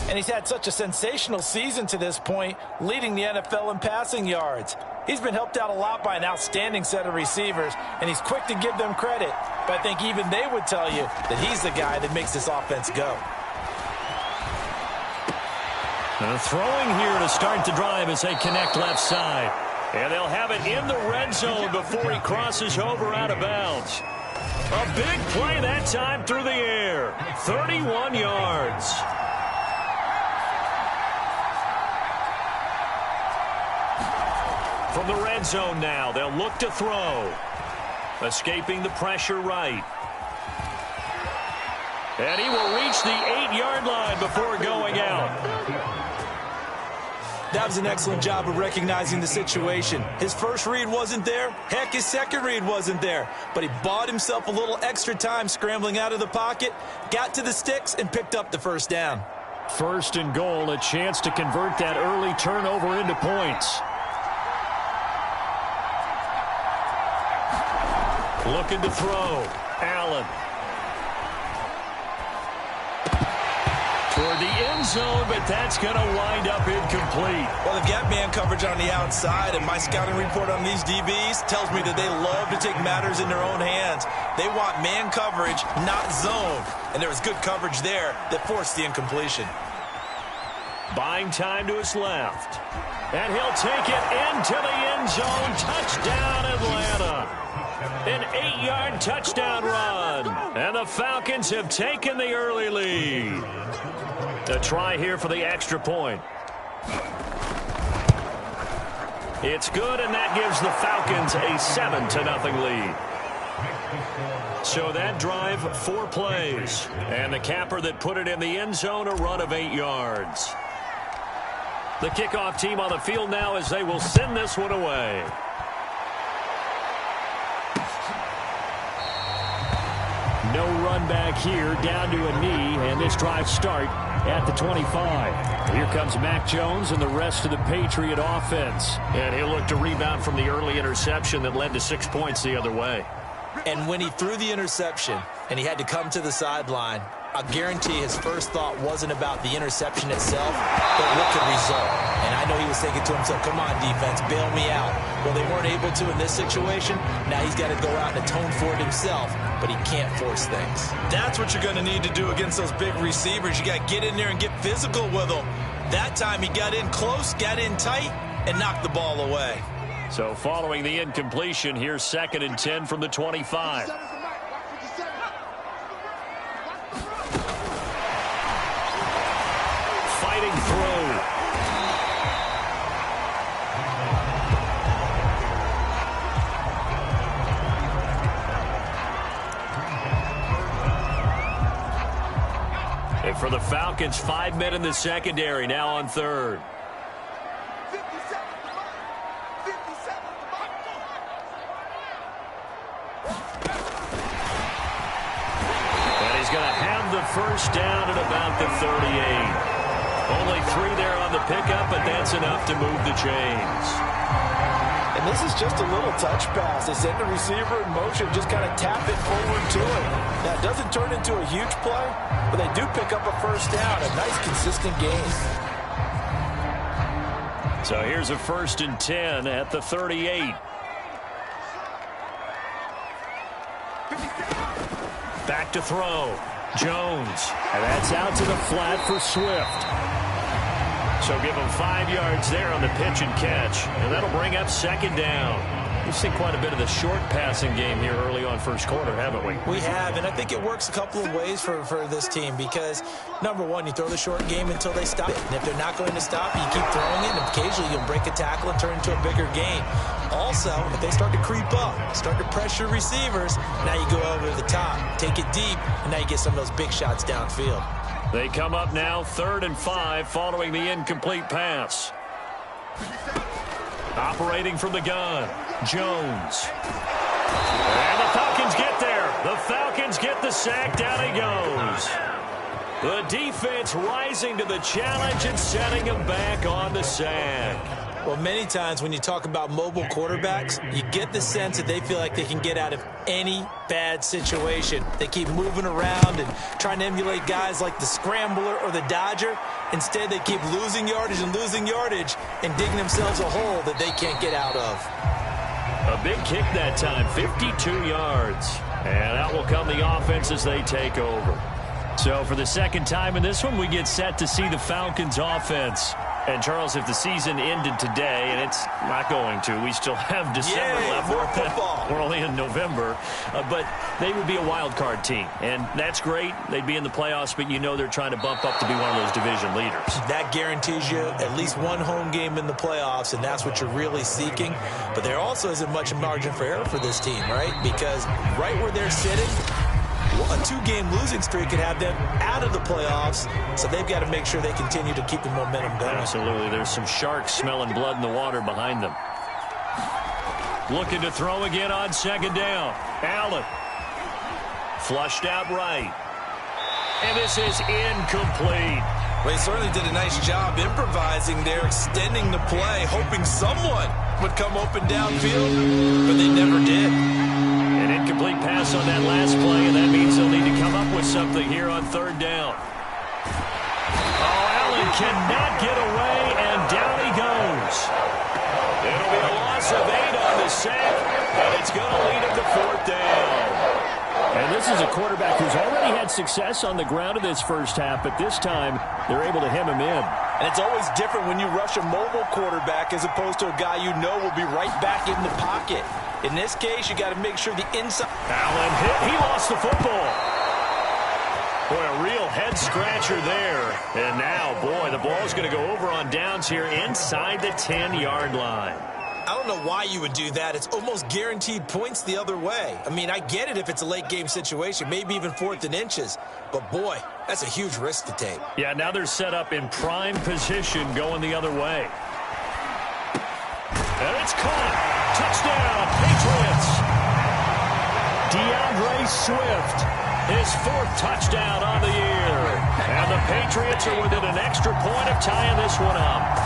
And he's had such a sensational season to this point, leading the NFL in passing yards. He's been helped out a lot by an outstanding set of receivers, and he's quick to give them credit. But I think even they would tell you that he's the guy that makes this offense go. And throwing here to start the drive as they connect left side. And they'll have it in the red zone before he crosses over out of bounds. A big play that time through the air. 31 yards. From the red zone now, they'll look to throw. Escaping the pressure right. And he will reach the 8-yard line before going out. That was an excellent job of recognizing the situation. His first read wasn't there. Heck, his second read wasn't there. But he bought himself a little extra time scrambling out of the pocket, got to the sticks, and picked up the first down. 1st and goal, a chance to convert that early turnover into points. Looking to throw. Allen. Toward the end zone, but that's going to wind up incomplete. Well, they've got man coverage on the outside, and my scouting report on these DBs tells me that they love to take matters in their own hands. They want man coverage, not zone. And there was good coverage there that forced the incompletion. Buying time to his left. And he'll take it into the end zone. Touchdown, Atlanta. An 8-yard touchdown run. And the Falcons have taken the early lead. A try here for the extra point. It's good, and that gives the Falcons a 7-0 lead. So that drive, 4 plays. And the capper that put it in the end zone, a run of 8 yards. The kickoff team on the field now as they will send this one away. No run back here, down to a knee, and this drive start at the 25. Here comes Mac Jones and the rest of the Patriot offense. And he'll look to rebound from the early interception that led to 6 points the other way. And when he threw the interception and he had to come to the sideline, I guarantee his first thought wasn't about the interception itself, but what could result. And I know he was thinking to himself, come on, defense, bail me out. Well, they weren't able to in this situation. Now he's got to go out and atone for it himself, but he can't force things. That's what you're going to need to do against those big receivers. You got to get in there and get physical with them. That time he got in close, got in tight, and knocked the ball away. So following the incompletion, here's 2nd and 10 from the 25. Fighting through. And for the Falcons, 5 men in the secondary, now on 3rd. First down at about the 38. Only 3 there on the pickup, but that's enough to move the chains. And this is just a little touch pass. They send the receiver in motion, just kind of tap it forward to him. Now, it doesn't turn into a huge play, but they do pick up a first down. A nice, consistent gain. So here's a 1st and 10 at the 38. Back to throw. Jones. And that's out to the flat for Swift. So give him 5 yards there on the pitch and catch. And that'll bring up 2nd down. We've seen quite a bit of the short passing game here early on first quarter, haven't we? We have, and I think it works a couple of ways for this team because, number one, you throw the short game until they stop it. And if they're not going to stop, you keep throwing it, and occasionally you'll break a tackle and turn it into a bigger gain. Also, if they start to creep up, start to pressure receivers, now you go over the top, take it deep, and now you get some of those big shots downfield. They come up now 3rd and 5 following the incomplete pass. Operating from the gun, Jones. And the Falcons get there. The Falcons get the sack. Down he goes. The defense rising to the challenge and setting him back on the sack. Well, many times when you talk about mobile quarterbacks, you get the sense that they feel like they can get out of any bad situation. They keep moving around and trying to emulate guys like the Scrambler or the Dodger. Instead, they keep losing yardage and digging themselves a hole that they can't get out of. A big kick that time, 52 yards. And out will come the offense as they take over. So for the 2nd time in this one, we get set to see the Falcons offense. And, Charles, if the season ended today, and it's not going to, we still have December left. More football. We're only in November. But they would be a wild card team. And that's great. They'd be in the playoffs, but you know they're trying to bump up to be one of those division leaders. That guarantees you at least one home game in the playoffs, and that's what you're really seeking. But there also isn't much margin for error for this team, right? Because right where they're sitting, a 2-game losing streak could have them out of the playoffs, so they've got to make sure they continue to keep the momentum going. Absolutely. There's some sharks smelling blood in the water behind them. Looking to throw again on 2nd down. Allen. Flushed out right. And this is incomplete. Well, he certainly did a nice job improvising there, extending the play, hoping someone would come open downfield, but they never did. An incomplete pass on that last play, and that means they'll need to come up with something here on 3rd down. Oh, Allen cannot get away, and down he goes. It'll be a loss of 8 on the sack, and it's going to lead him to 4th down. And this is a quarterback who's already had success on the ground in this first half, but this time they're able to hem him in. And it's always different when you rush a mobile quarterback as opposed to a guy you know will be right back in the pocket. In this case, you got to make sure the inside. Allen hit. He lost the football. Boy, a real head-scratcher there. And now, boy, the ball's going to go over on downs here inside the 10-yard line. I don't know why you would do that. It's almost guaranteed points the other way. I mean, I get it if it's a late-game situation, maybe even 4th and inches. But, boy, that's a huge risk to take. Yeah, now they're set up in prime position going the other way. And it's caught. Touchdown, Patriots. DeAndre Swift, his 4th touchdown on the year. And the Patriots are within an extra point of tying this one up.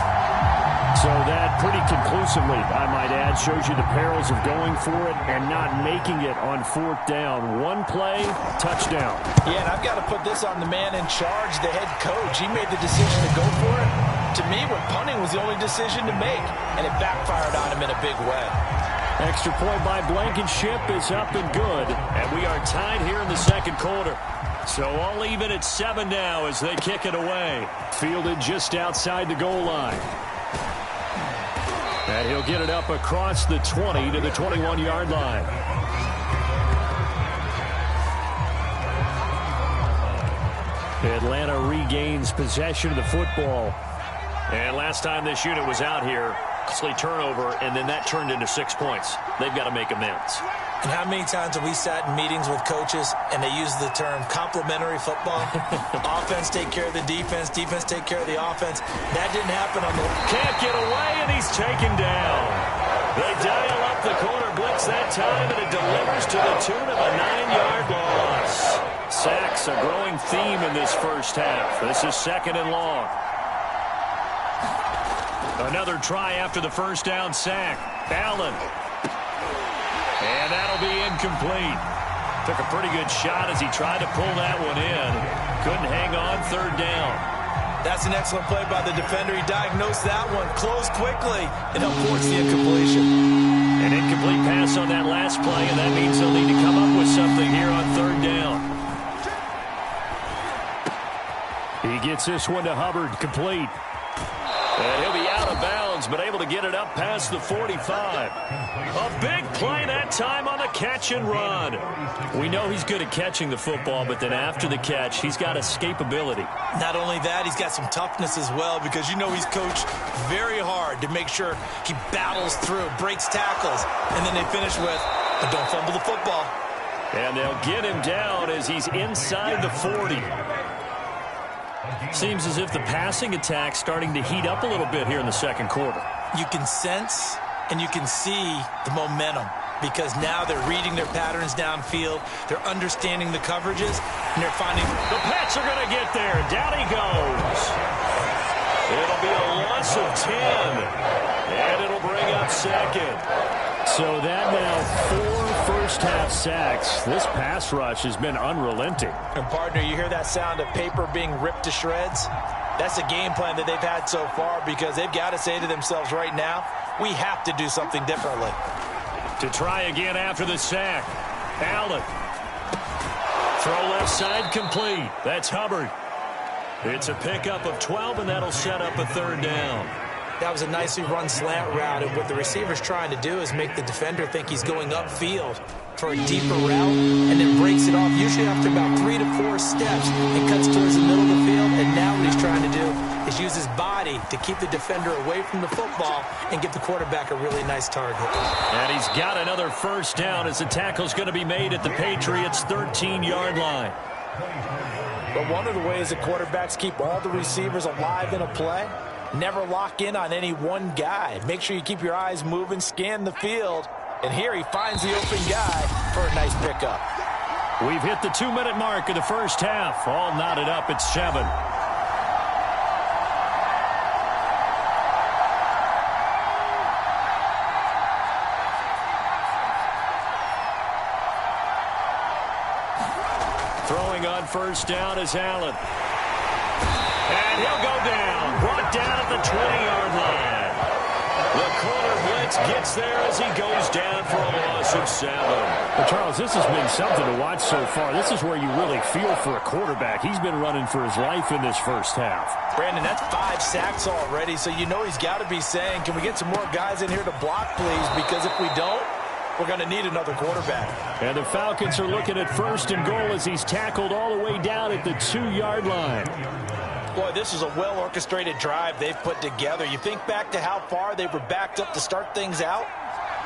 So that pretty conclusively, I might add, shows you the perils of going for it and not making it on fourth down. One play, touchdown. Yeah, and I've got to put this on the man in charge, the head coach. He made the decision to go for it. To me, when punting was the only decision to make, and it backfired on him in a big way. Extra point by Blankenship is up and good, and we are tied here in the second quarter. So all even at 7 now as they kick it away. Fielded just outside the goal line. And he'll get it up across the 20 to the 21-yard line. Atlanta regains possession of the football. And last time this unit was out here, costly turnover, and then that turned into 6 points. They've got to make amends. And how many times have we sat in meetings with coaches and they use the term complementary football? Offense take care of the defense, defense take care of the offense. That didn't happen on the... Can't get away, and he's taken down. They dial up the corner blitz that time, and it delivers to the tune of a 9-yard loss. Sacks, a growing theme in this first half. This is second and long. Another try after the first down sack. Allen. And that'll be incomplete. Took a pretty good shot as he tried to pull that one in. Couldn't hang on third down. That's an excellent play by the defender. He diagnosed that one, closed quickly, and helped force the incompletion. An incomplete pass on that last play, and that means they'll need to come up with something here on third down. He gets this one to Hubbard, complete. And he'll be out of bounds, but able to get it up past the 45. A big play that time on the catch and run. We know he's good at catching the football, but then after the catch, he's got escapability. Not only that, he's got some toughness as well, because you know he's coached very hard to make sure he battles through, breaks tackles, and then they finish with, but don't fumble the football. And they'll get him down as he's inside the 40. Seems as if the passing attack's starting to heat up a little bit here in the second quarter. You can sense and you can see the momentum, because now they're reading their patterns downfield, they're understanding the coverages, and they're finding... The Pats are going to get there. Down he goes. It'll be a loss of 10, and it'll bring up second. So that now 4 first-half sacks. This pass rush has been unrelenting. And, partner, you hear that sound of paper being ripped to shreds? That's a game plan that they've had so far, because they've got to say to themselves right now, we have to do something differently. To try again after the sack. Allen. Throw left side complete. That's Hubbard. It's a pickup of 12, and that'll set up a third down. That was a nicely run slant route, and what the receiver's trying to do is make the defender think he's going upfield for a deeper route, and then breaks it off, usually after about 3 to 4 steps, and cuts towards the middle of the field. And now what he's trying to do is use his body to keep the defender away from the football and give the quarterback a really nice target. And he's got another first down as the tackle's going to be made at the Patriots' 13-yard line. But one of the ways that quarterbacks keep all the receivers alive in a play, never lock in on any one guy. Make sure you keep your eyes moving, scan the field. And here he finds the open guy for a nice pickup. We've hit the 2-minute mark of the first half. All knotted up at 7. Throwing on first down is Allen. And he'll go down. Brought down at the 20-yard line. The corner blitz gets there as he goes down for a loss of 7. Well, Charles, this has been something to watch so far. This is where you really feel for a quarterback. He's been running for his life in this first half. Brandon, that's 5 sacks already, so you know he's got to be saying, can we get some more guys in here to block, please? Because if we don't, we're going to need another quarterback. And the Falcons are looking at first and goal as he's tackled all the way down at the 2-yard line. Boy, this is a well-orchestrated drive they've put together. You think back to how far they were backed up to start things out,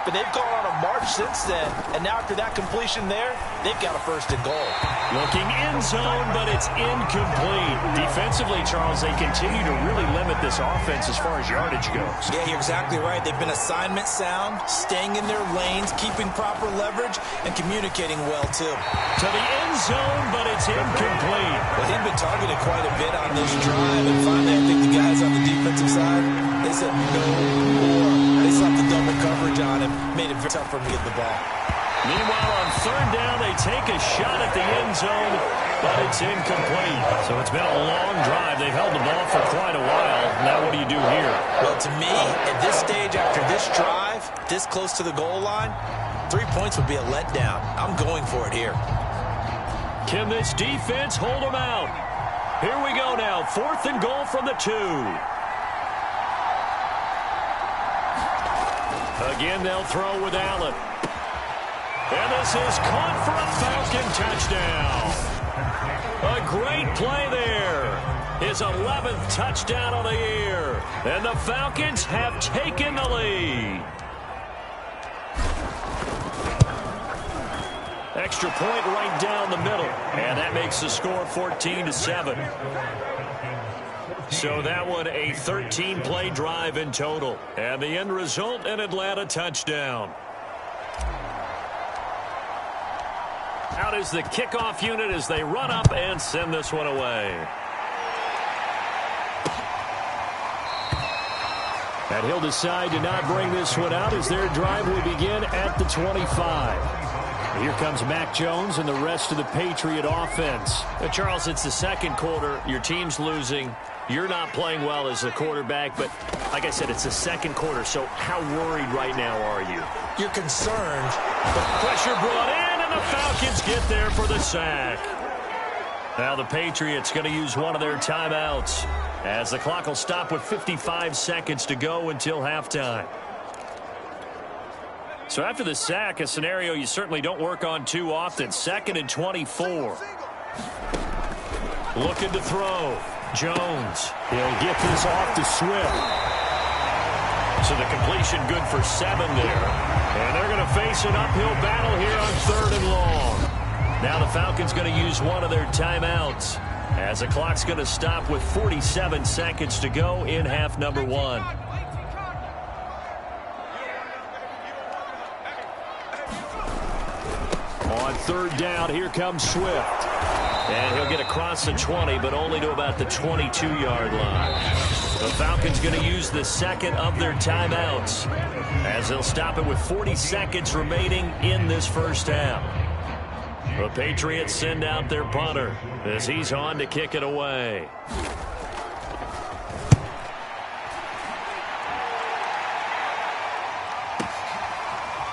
but they've gone on a march since then. And now after that completion there, they've got a first and goal. Looking in zone, but it's incomplete. Defensively, Charles, they continue to really limit this offense as far as yardage goes. Yeah, you're exactly right. They've been assignment sound, staying in their lanes, keeping proper leverage, and communicating well, too. To the end zone, but it's incomplete. Well, he's been targeted quite a bit on this drive, and finally I think the guys on the defensive side, They said no more. They slapped the double coverage on him, made it very tough for him to get the ball. Meanwhile, on third down, they take a shot at the end zone, but it's incomplete. So it's been a long drive. They've held the ball for quite a while. Now what do you do here? Well, to me, at this stage, after this drive, this close to the goal line, 3 points would be a letdown. I'm going for it here. Can this defense hold them out? Here we go now. 4th and goal from the 2. Again, they'll throw with Allen. And this is caught for a Falcon touchdown. A great play there. His 11th touchdown of the year. And the Falcons have taken the lead. Extra point right down the middle. And that makes the score 14-7. So that one a 13-play drive in total. And the end result, an Atlanta touchdown. Out is the kickoff unit as they run up and send this one away. And he'll decide to not bring this one out as their drive will begin at the 25. Here comes Mac Jones and the rest of the Patriot offense. Charles, it's the second quarter. Your team's losing. You're not playing well as a quarterback, but like I said, it's the second quarter, so how worried right now are you? You're concerned. Pressure brought in, and the Falcons get there for the sack. Now the Patriots going to use one of their timeouts as the clock will stop with 55 seconds to go until halftime. So after the sack, a scenario you certainly don't work on too often. 2nd and 24. Looking to throw. Jones. He'll get this off to Swift. So the completion good for 7 there. And they're going to face an uphill battle here on 3rd and long. Now the Falcons going to use one of their timeouts as the clock's going to stop with 47 seconds to go in half number 1. On 3rd down, here comes Swift. And he'll get across the 20, but only to about the 22-yard line. The Falcons going to use the second of their timeouts as they'll stop it with 40 seconds remaining in this first half. The Patriots send out their punter as he's on to kick it away.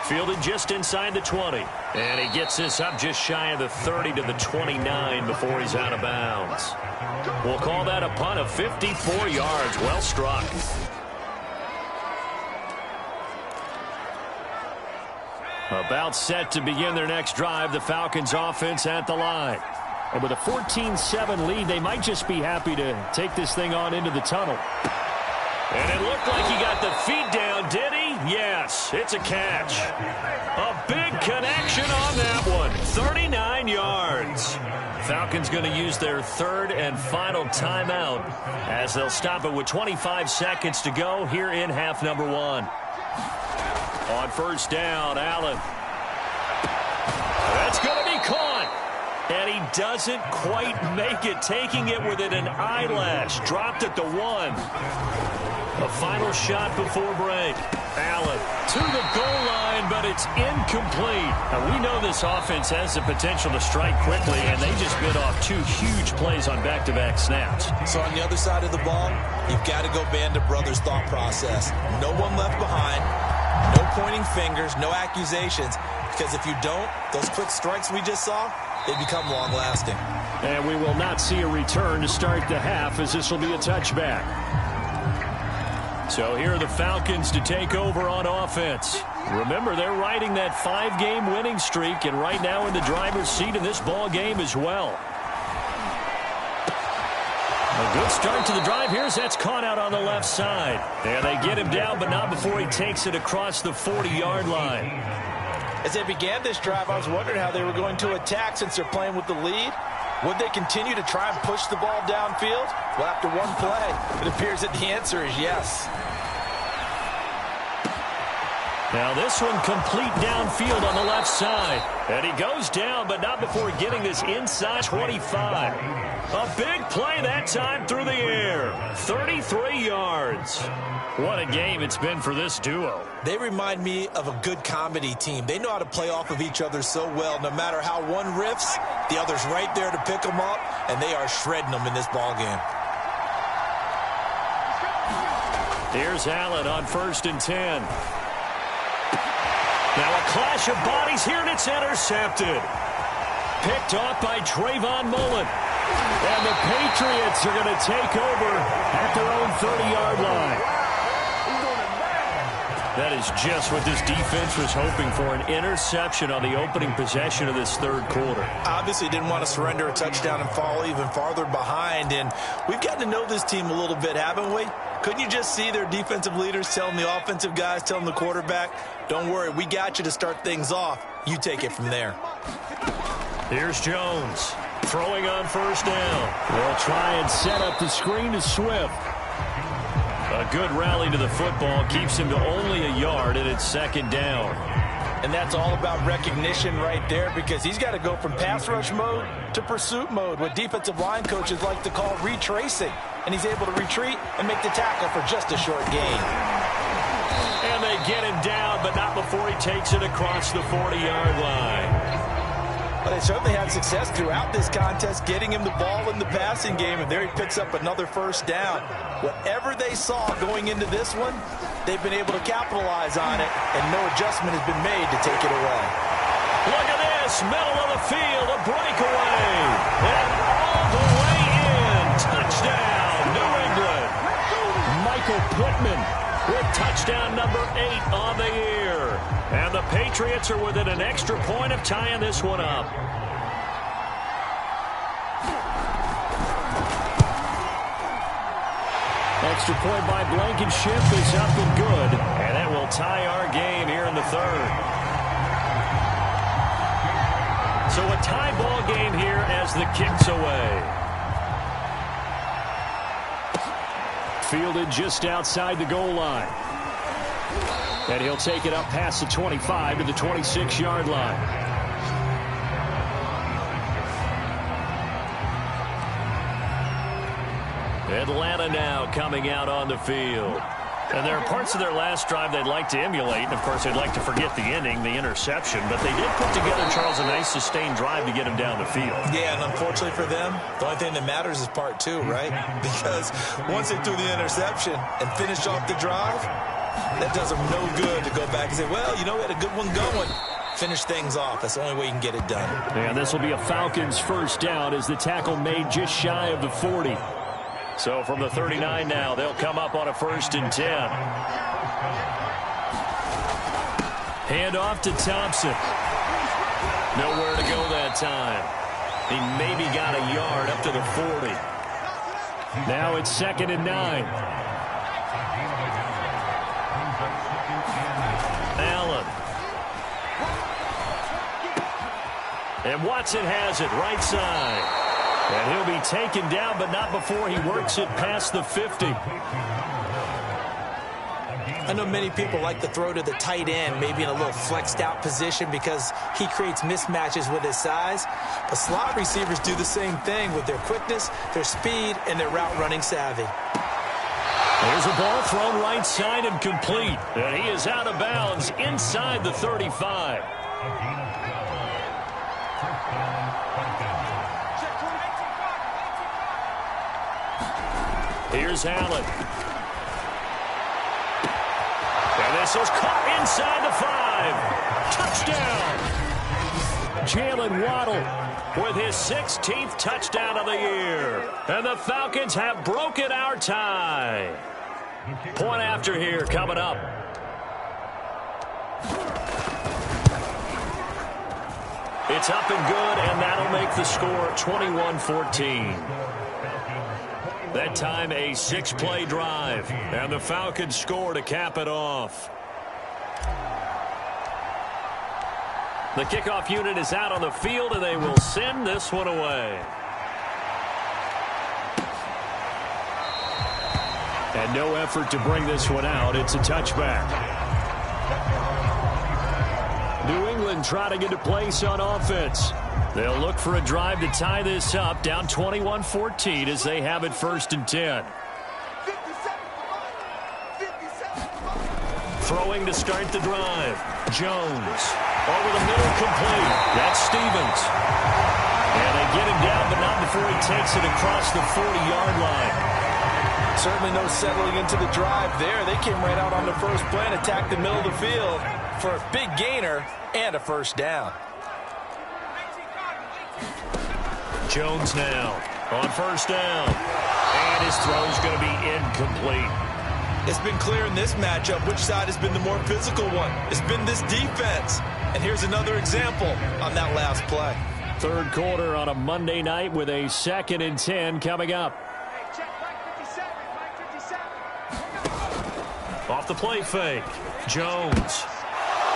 Fielded just inside the 20. And he gets this up just shy of the 30 to the 29 before he's out of bounds. We'll call that a punt of 54 yards. Well struck. About set to begin their next drive, the Falcons offense at the line. And with a 14-7 lead, they might just be happy to take this thing on into the tunnel. And it looked like he got the feet down, did he? Yes, it's a catch. A big connection on that one. 39 yards. Falcons going to use their 3rd and final timeout as they'll stop it with 25 seconds to go here in half number 1. On 1st down, Allen. That's going to be caught. And he doesn't quite make it, taking it within an eyelash. Dropped at the 1. A final shot before break. Allen to the goal line, but it's incomplete. Now, we know this offense has the potential to strike quickly, and they just bit off 2 huge plays on back-to-back snaps. So on the other side of the ball, you've got to go Band of Brothers thought process. No one left behind, no pointing fingers, no accusations, because if you don't, those quick strikes we just saw, they become long-lasting. And we will not see a return to start the half, as this will be a touchback. So here are the Falcons to take over on offense. Remember, they're riding that 5-game winning streak, and right now in the driver's seat in this ball game as well. A good start to the drive here as that's caught out on the left side. And they get him down, but not before he takes it across the 40-yard line. As they began this drive, I was wondering how they were going to attack since they're playing with the lead. Would they continue to try and push the ball downfield? Well, after one play, it appears that the answer is yes. Now this one complete downfield on the left side. And he goes down, but not before getting this inside 25. A big play that time through the air. 33 yards. What a game it's been for this duo. They remind me of a good comedy team. They know how to play off of each other so well. No matter how one riffs, the other's right there to pick them up, and they are shredding them in this ball game. Here's Allen on 1st and 10. Now a clash of bodies here, and it's intercepted. Picked off by Trayvon Mullen. And the Patriots are going to take over at their own 30-yard line. That is just what this defense was hoping for, an interception on the opening possession of this third quarter. Obviously didn't want to surrender a touchdown and fall even farther behind, and we've gotten to know this team a little bit, haven't we? Couldn't you just see their defensive leaders telling the offensive guys, telling the quarterback, don't worry, we got you to start things off. You take it from there. Here's Jones throwing on 1st down. They'll try and set up the screen to Swift. A good rally to the football keeps him to only a yard, and it's 2nd down. And that's all about recognition right there, because he's got to go from pass rush mode to pursuit mode, what defensive line coaches like to call retracing. And he's able to retreat and make the tackle for just a short gain. And they get him down, but not before he takes it across the 40-yard line. But they certainly had success throughout this contest, getting him the ball in the passing game, and there he picks up another 1st down. Whatever they saw going into this one, they've been able to capitalize on it, and no adjustment has been made to take it away. Look at this, middle of the field, a breakaway, and all the way in. Touchdown, New England. Michael Pittman with touchdown number 8 on the year. And the Patriots are within an extra point of tying this one up. Extra point by Blankenship is up and good. And that will tie our game here in the 3rd. So a tie ball game here as the kick's away. Fielded just outside the goal line. And he'll take it up past the 25 to the 26-yard line. Atlanta now coming out on the field. And there are parts of their last drive they'd like to emulate. And, of course, they'd like to forget the inning, the interception. But they did put together, Charles, a nice sustained drive to get him down the field. Yeah, and unfortunately for them, the only thing that matters is part 2, right? Because once they threw the interception and finished off the drive, that does them no good to go back and say, well, you know, we had a good one going. Finish things off. That's the only way you can get it done. And this will be a Falcons 1st down as the tackle made just shy of the 40. So from the 39 now, they'll come up on a 1st and 10. Hand off to Thompson. Nowhere to go that time. He maybe got a yard up to the 40. Now it's 2nd and 9. Allen. And Watson has it right side. And he'll be taken down, but not before he works it past the 50. I know many people like to throw to the tight end, maybe in a little flexed out position because he creates mismatches with his size. But slot receivers do the same thing with their quickness, their speed, and their route running savvy. There's a ball thrown right side and complete. And he is out of bounds inside the 35. Here's Allen. And this is caught inside the 5. Touchdown. Jalen Waddle with his 16th touchdown of the year. And the Falcons have broken our tie. Point after here coming up. It's up and good, and that'll make the score 21-14. That time a 6-play drive, and the Falcons score to cap it off. The kickoff unit is out on the field, and they will send this one away. And no effort to bring this one out. It's a touchback. and trotting into place on offense. They'll look for a drive to tie this up, down 21-14 as they have it 1st and 10. Throwing to start the drive. Jones. Over the middle, complete. That's Stevens. And they get him down, but not before he takes it across the 40-yard line. Certainly no settling into the drive there. They came right out on the first play and attacked the middle of the field for a big gainer and a 1st down. Jones now on 1st down. And his throw's going to be incomplete. It's been clear in this matchup which side has been the more physical one. It's been this defense. And here's another example on that last play. 3rd quarter on a Monday night with a 2nd and 10 coming up. Off the play fake. Jones.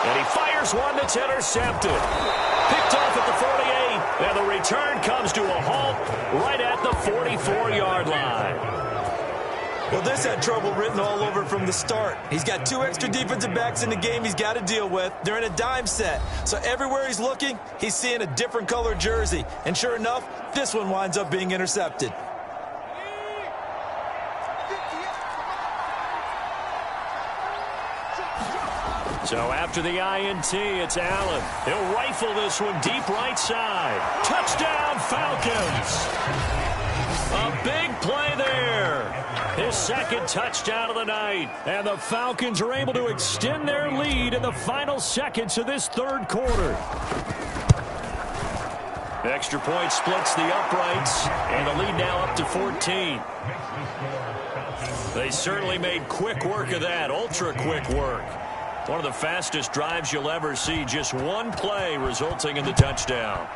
And he fires one that's intercepted. Picked off at the 48. And the return comes to a halt right at the 44-yard line. Well, this had trouble written all over from the start. He's got 2 extra defensive backs in the game he's got to deal with. They're in a dime set. So everywhere he's looking, he's seeing a different color jersey. And sure enough, this one winds up being intercepted. So after the INT, it's Allen. He'll rifle this one deep right side. Touchdown, Falcons. A big play there. His 2nd touchdown of the night. And the Falcons are able to extend their lead in the final seconds of this 3rd quarter. The extra point splits the uprights. And the lead now up to 14. They certainly made quick work of that. Ultra quick work. One of the fastest drives you'll ever see. Just one play resulting in the touchdown.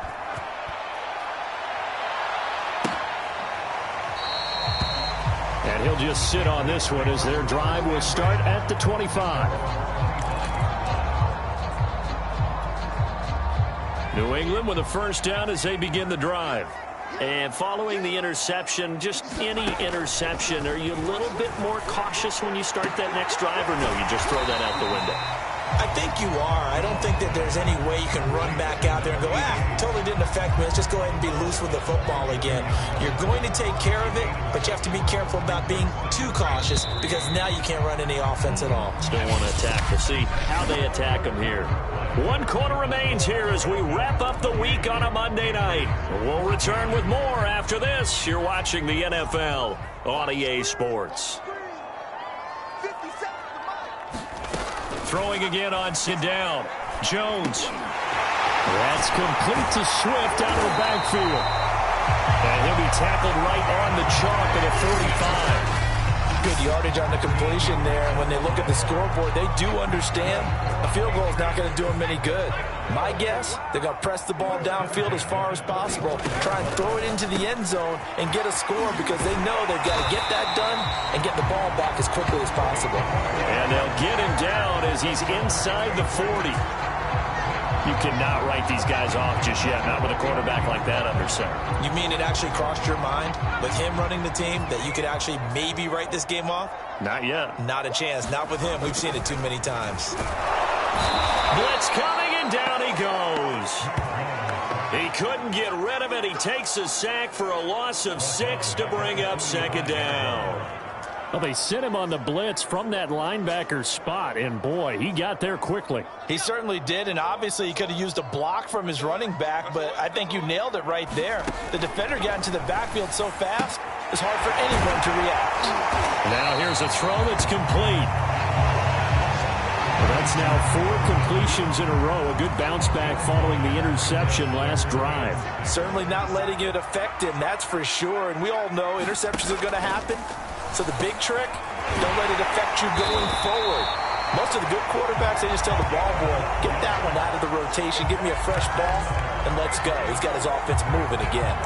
And he'll just sit on this one as their drive will start at the 25. New England with a 1st down as they begin the drive. And following the interception, just any interception, are you a little bit more cautious when you start that next drive, or no, you just throw that out the window? I think you are. I don't think that there's any way you can run back out there and go, totally didn't affect me. Let's just go ahead and be loose with the football again. You're going to take care of it, but you have to be careful about being too cautious because now you can't run any offense at all. Still want to attack. We'll see how they attack them here. 1 quarter remains here as we wrap up the week on a Monday night. We'll return with more after this. You're watching the NFL on EA Sports. Throwing again on sit down. Jones. That's complete to Swift out of the backfield. And he'll be tackled right on the chalk at the 45. Good yardage on the completion there. And when they look at the scoreboard, they do understand a field goal is not going to do them any good. My guess, they're going to press the ball downfield as far as possible, try and throw it into the end zone and get a score because they know they've got to get that done and get the ball back as quickly as possible. And they'll get him down as he's inside the 40. You cannot write these guys off just yet, not with a quarterback like that under center. You mean it actually crossed your mind with him running the team that you could actually maybe write this game off? Not yet. Not a chance. Not with him. We've seen it too many times. Blitz coming, and down he goes. He couldn't get rid of it. He takes a sack for a loss of 6 to bring up 2nd down. Well, they sent him on the blitz from that linebacker spot, and boy, he got there quickly. He certainly did, and obviously he could have used a block from his running back, but I think you nailed it right there. The defender got into the backfield so fast, it's hard for anyone to react. Now here's a throw that's complete. Well, that's now 4 completions in a row. A good bounce back following the interception last drive. Certainly not letting it affect him, that's for sure, and we all know interceptions are going to happen. So the big trick, don't let it affect you going forward. Most of the good quarterbacks, they just tell the ball boy, get that one out of the rotation, give me a fresh ball, and let's go. He's got his offense moving again.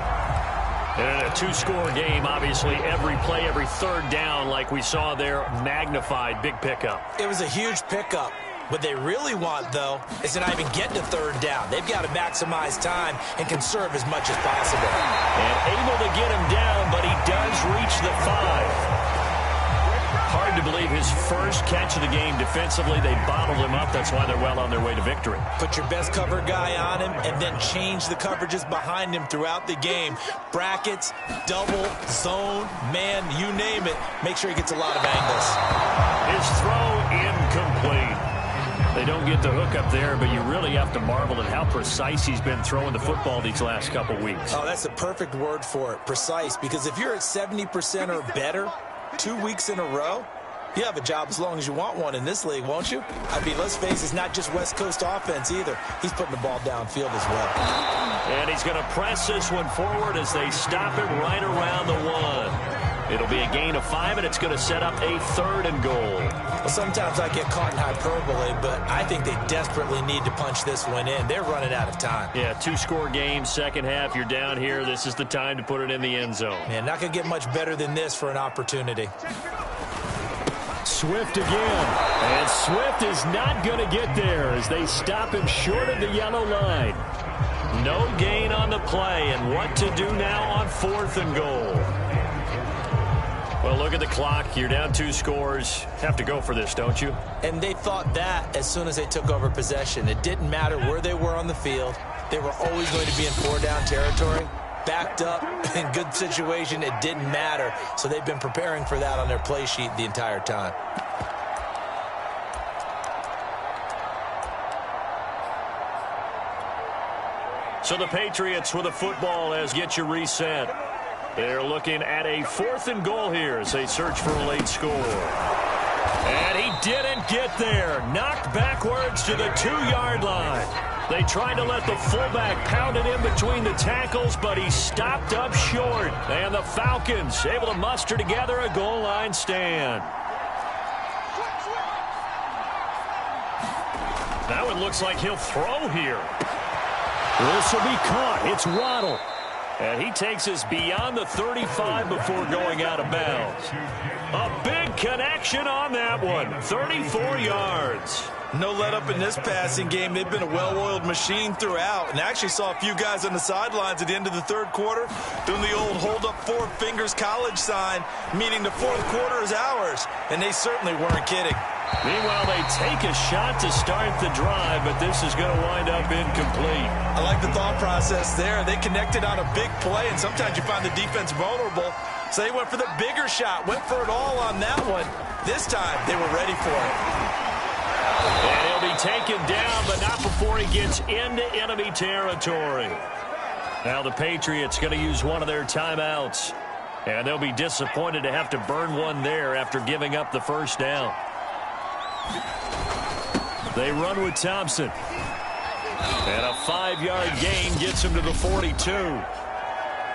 And in a 2-score game, obviously, every play, every 3rd down, like we saw there, magnified, big pickup. It was a huge pickup. What they really want, though, is to not even get to 3rd down. They've got to maximize time and conserve as much as possible. And able to get him down, but he does reach the 5. Hard to believe his first catch of the game defensively. They bottled him up. That's why they're well on their way to victory. Put your best cover guy on him and then change the coverages behind him throughout the game. Brackets, double, zone, man, you name it. Make sure he gets a lot of angles. His throw incomplete. They don't get the hook up there, but you really have to marvel at how precise he's been throwing the football these last couple weeks. Oh, that's the perfect word for it, precise, because if you're at 70% or better 2 weeks in a row, you have a job as long as you want one in this league, won't you? I mean, let's face it, it's not just West Coast offense either. He's putting the ball downfield as well. And he's going to press this one forward as they stop him right around the 1. It'll be a gain of 5, and it's going to set up a 3rd and goal. Well, sometimes I get caught in hyperbole, but I think they desperately need to punch this one in. They're running out of time. Yeah, 2-score game, second half. You're down here. This is the time to put it in the end zone. Man, not going to get much better than this for an opportunity. Swift again. And Swift is not going to get there as they stop him short of the yellow line. No gain on the play, and what to do now on 4th and goal. Well, look at the clock. You're down 2 scores. Have to go for this, don't you? And they thought that as soon as they took over possession. It didn't matter where they were on the field. They were always going to be in 4-down territory. Backed up, in good situation, it didn't matter. So they've been preparing for that on their play sheet the entire time. So the Patriots with the football as get you reset. They're looking at a 4th and goal here as they search for a late score. And he didn't get there. Knocked backwards to the 2-yard line. They tried to let the fullback pound it in between the tackles, but he stopped up short. And the Falcons able to muster together a goal line stand. Now it looks like he'll throw here. This will be caught. It's Waddle. And he takes us beyond the 35 before going out of bounds. A big connection on that one. 34 yards. No let up in this passing game. They've been a well-oiled machine throughout. And I actually saw a few guys on the sidelines at the end of the 3rd quarter doing the old hold up 4 fingers college sign, meaning the 4th quarter is ours. And they certainly weren't kidding. Meanwhile, they take a shot to start the drive, but this is going to wind up incomplete. I like the thought process there. They connected on a big play, and sometimes you find the defense vulnerable. So they went for the bigger shot, went for it all on that one. This time, they were ready for it. And he'll be taken down, but not before he gets into enemy territory. Now the Patriots going to use one of their timeouts. And they'll be disappointed to have to burn one there after giving up the first down. They run with Thompson. And a 5-yard gain gets him to the 42.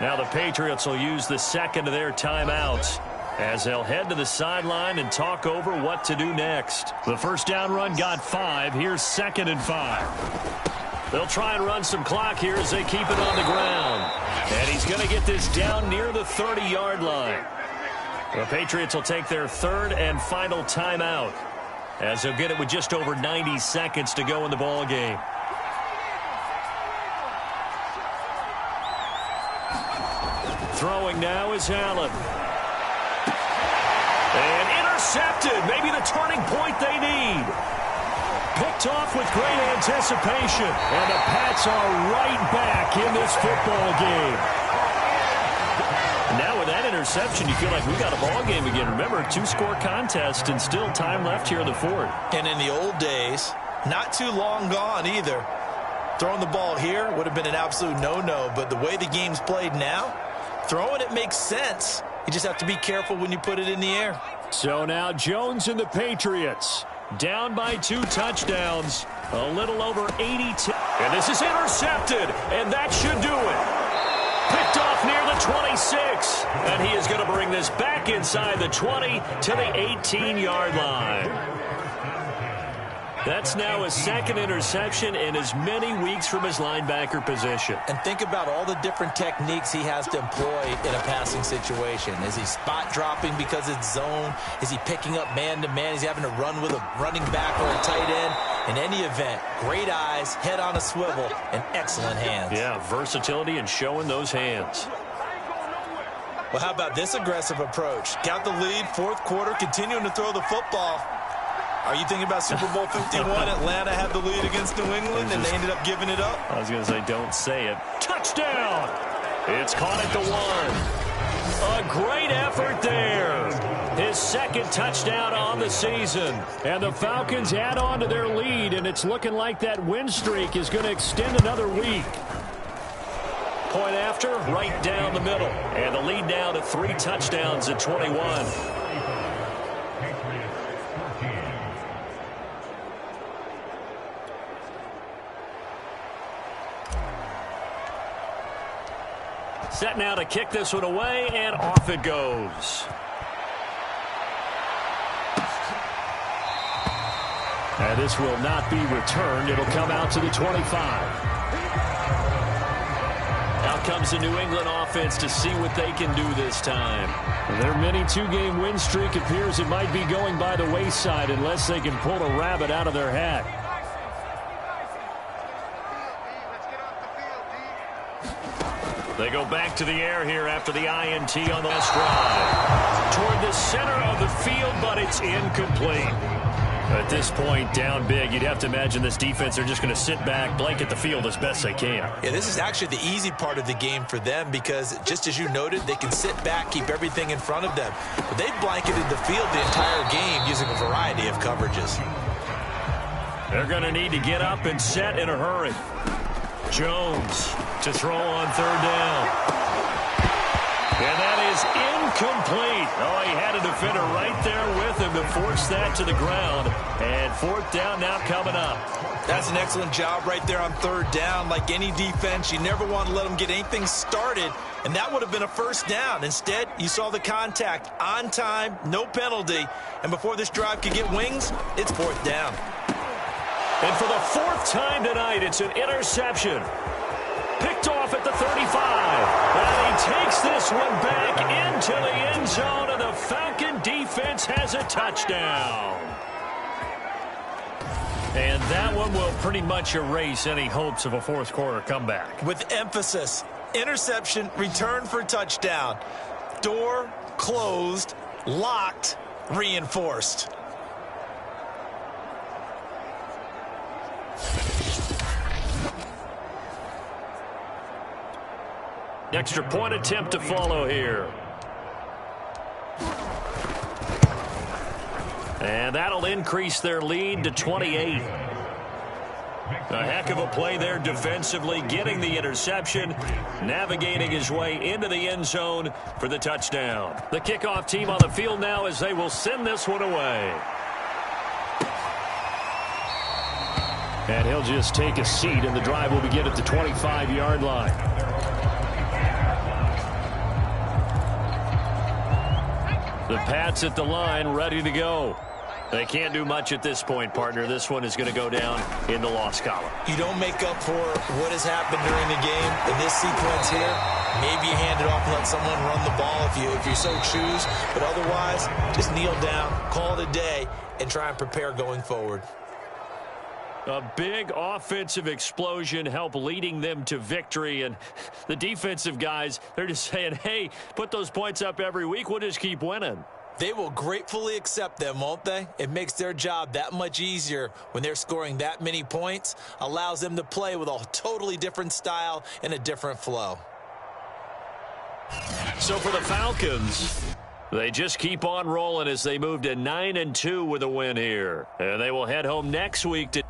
Now the Patriots will use the second of their timeouts as they'll head to the sideline and talk over what to do next. The first down run got 5. Here's 2nd and 5. They'll try and run some clock here as they keep it on the ground. And he's going to get this down near the 30-yard line. The Patriots will take their 3rd and final timeout as they'll get it with just over 90 seconds to go in the ball game. Throwing now is Allen. And intercepted. Maybe the turning point they need. Picked off with great anticipation. And the Pats are right back in this football game. Now with that interception, you feel like we got a ball game again. Remember, 2-score contest and still time left here in the 4th. And in the old days, not too long gone either. Throwing the ball here would have been an absolute no-no. But the way the game's played now, throwing it makes sense. You just have to be careful when you put it in the air. So now Jones and the Patriots down by 2 touchdowns. A little over 82. And this is intercepted. And that should do it. Picked off near the 26. And he is going to bring this back inside the 20 to the 18-yard line. That's now his 2nd interception in as many weeks from his linebacker position. And think about all the different techniques he has to employ in a passing situation. Is he spot dropping because it's zone? Is he picking up man-to-man? Is he having to run with a running back or a tight end? In any event, great eyes, head on a swivel, and excellent hands. Yeah, versatility and showing those hands. Well, how about this aggressive approach? Got the lead, fourth quarter, continuing to throw the football. Are you thinking about Super Bowl 51? Atlanta had the lead against New England, and they ended up giving it up? I was going to say, don't say it. Touchdown! It's caught at the 1. A great effort there. His second touchdown on the season. And the Falcons add on to their lead, and it's looking like that win streak is going to extend another week. Point after, right down the middle. And the lead now to 3 touchdowns at 21. Set now to kick this one away, and off it goes. And this will not be returned. It'll come out to the 25. Out comes the New England offense to see what they can do this time. Their mini 2-game win streak appears it might be going by the wayside unless they can pull a rabbit out of their hat. They go back to the air here after the INT on the last drive. Toward the center of the field, but it's incomplete. At this point, down big, you'd have to imagine this defense are just going to sit back, blanket the field as best they can. Yeah, this is actually the easy part of the game for them because, just as you noted, they can sit back, keep everything in front of them. But they've blanketed the field the entire game using a variety of coverages. They're going to need to get up and set in a hurry. Jones to throw on third down. And that is incomplete. Oh, he had a defender right there with him to force that to the ground. And fourth down now coming up. That's an excellent job right there on third down. Like any defense, you never want to let them get anything started, and that would have been a first down. Instead, you saw the contact on time, no penalty, and before this drive could get wings, it's fourth down. And for the fourth time tonight, it's an interception. Picked off at the 35. And he takes this one back into the end zone, and the Falcon defense has a touchdown. And that one will pretty much erase any hopes of a fourth quarter comeback. With emphasis, interception, return for touchdown. Door closed, locked, reinforced. Extra point attempt to follow here. And that'll increase their lead to 28. A heck of a play there defensively, getting the interception, navigating his way into the end zone for the touchdown. The kickoff team on the field now as they will send this one away. And he'll just take a seat, and the drive will begin at the 25-yard line. The Pats at the line, ready to go. They can't do much at this point, partner. This one is going to go down in the loss column. You don't make up for what has happened during the game in this sequence here. Maybe you hand it off and let someone run the ball if you so choose. But otherwise, just kneel down, call it a day, and try and prepare going forward. A big offensive explosion helped leading them to victory. And the defensive guys, they're just saying, hey, put those points up every week. We'll just keep winning. They will gratefully accept them, won't they? It makes their job that much easier when they're scoring that many points. Allows them to play with a totally different style and a different flow. So for the Falcons, they just keep on rolling as they move to 9-2 with a win here. And they will head home next week to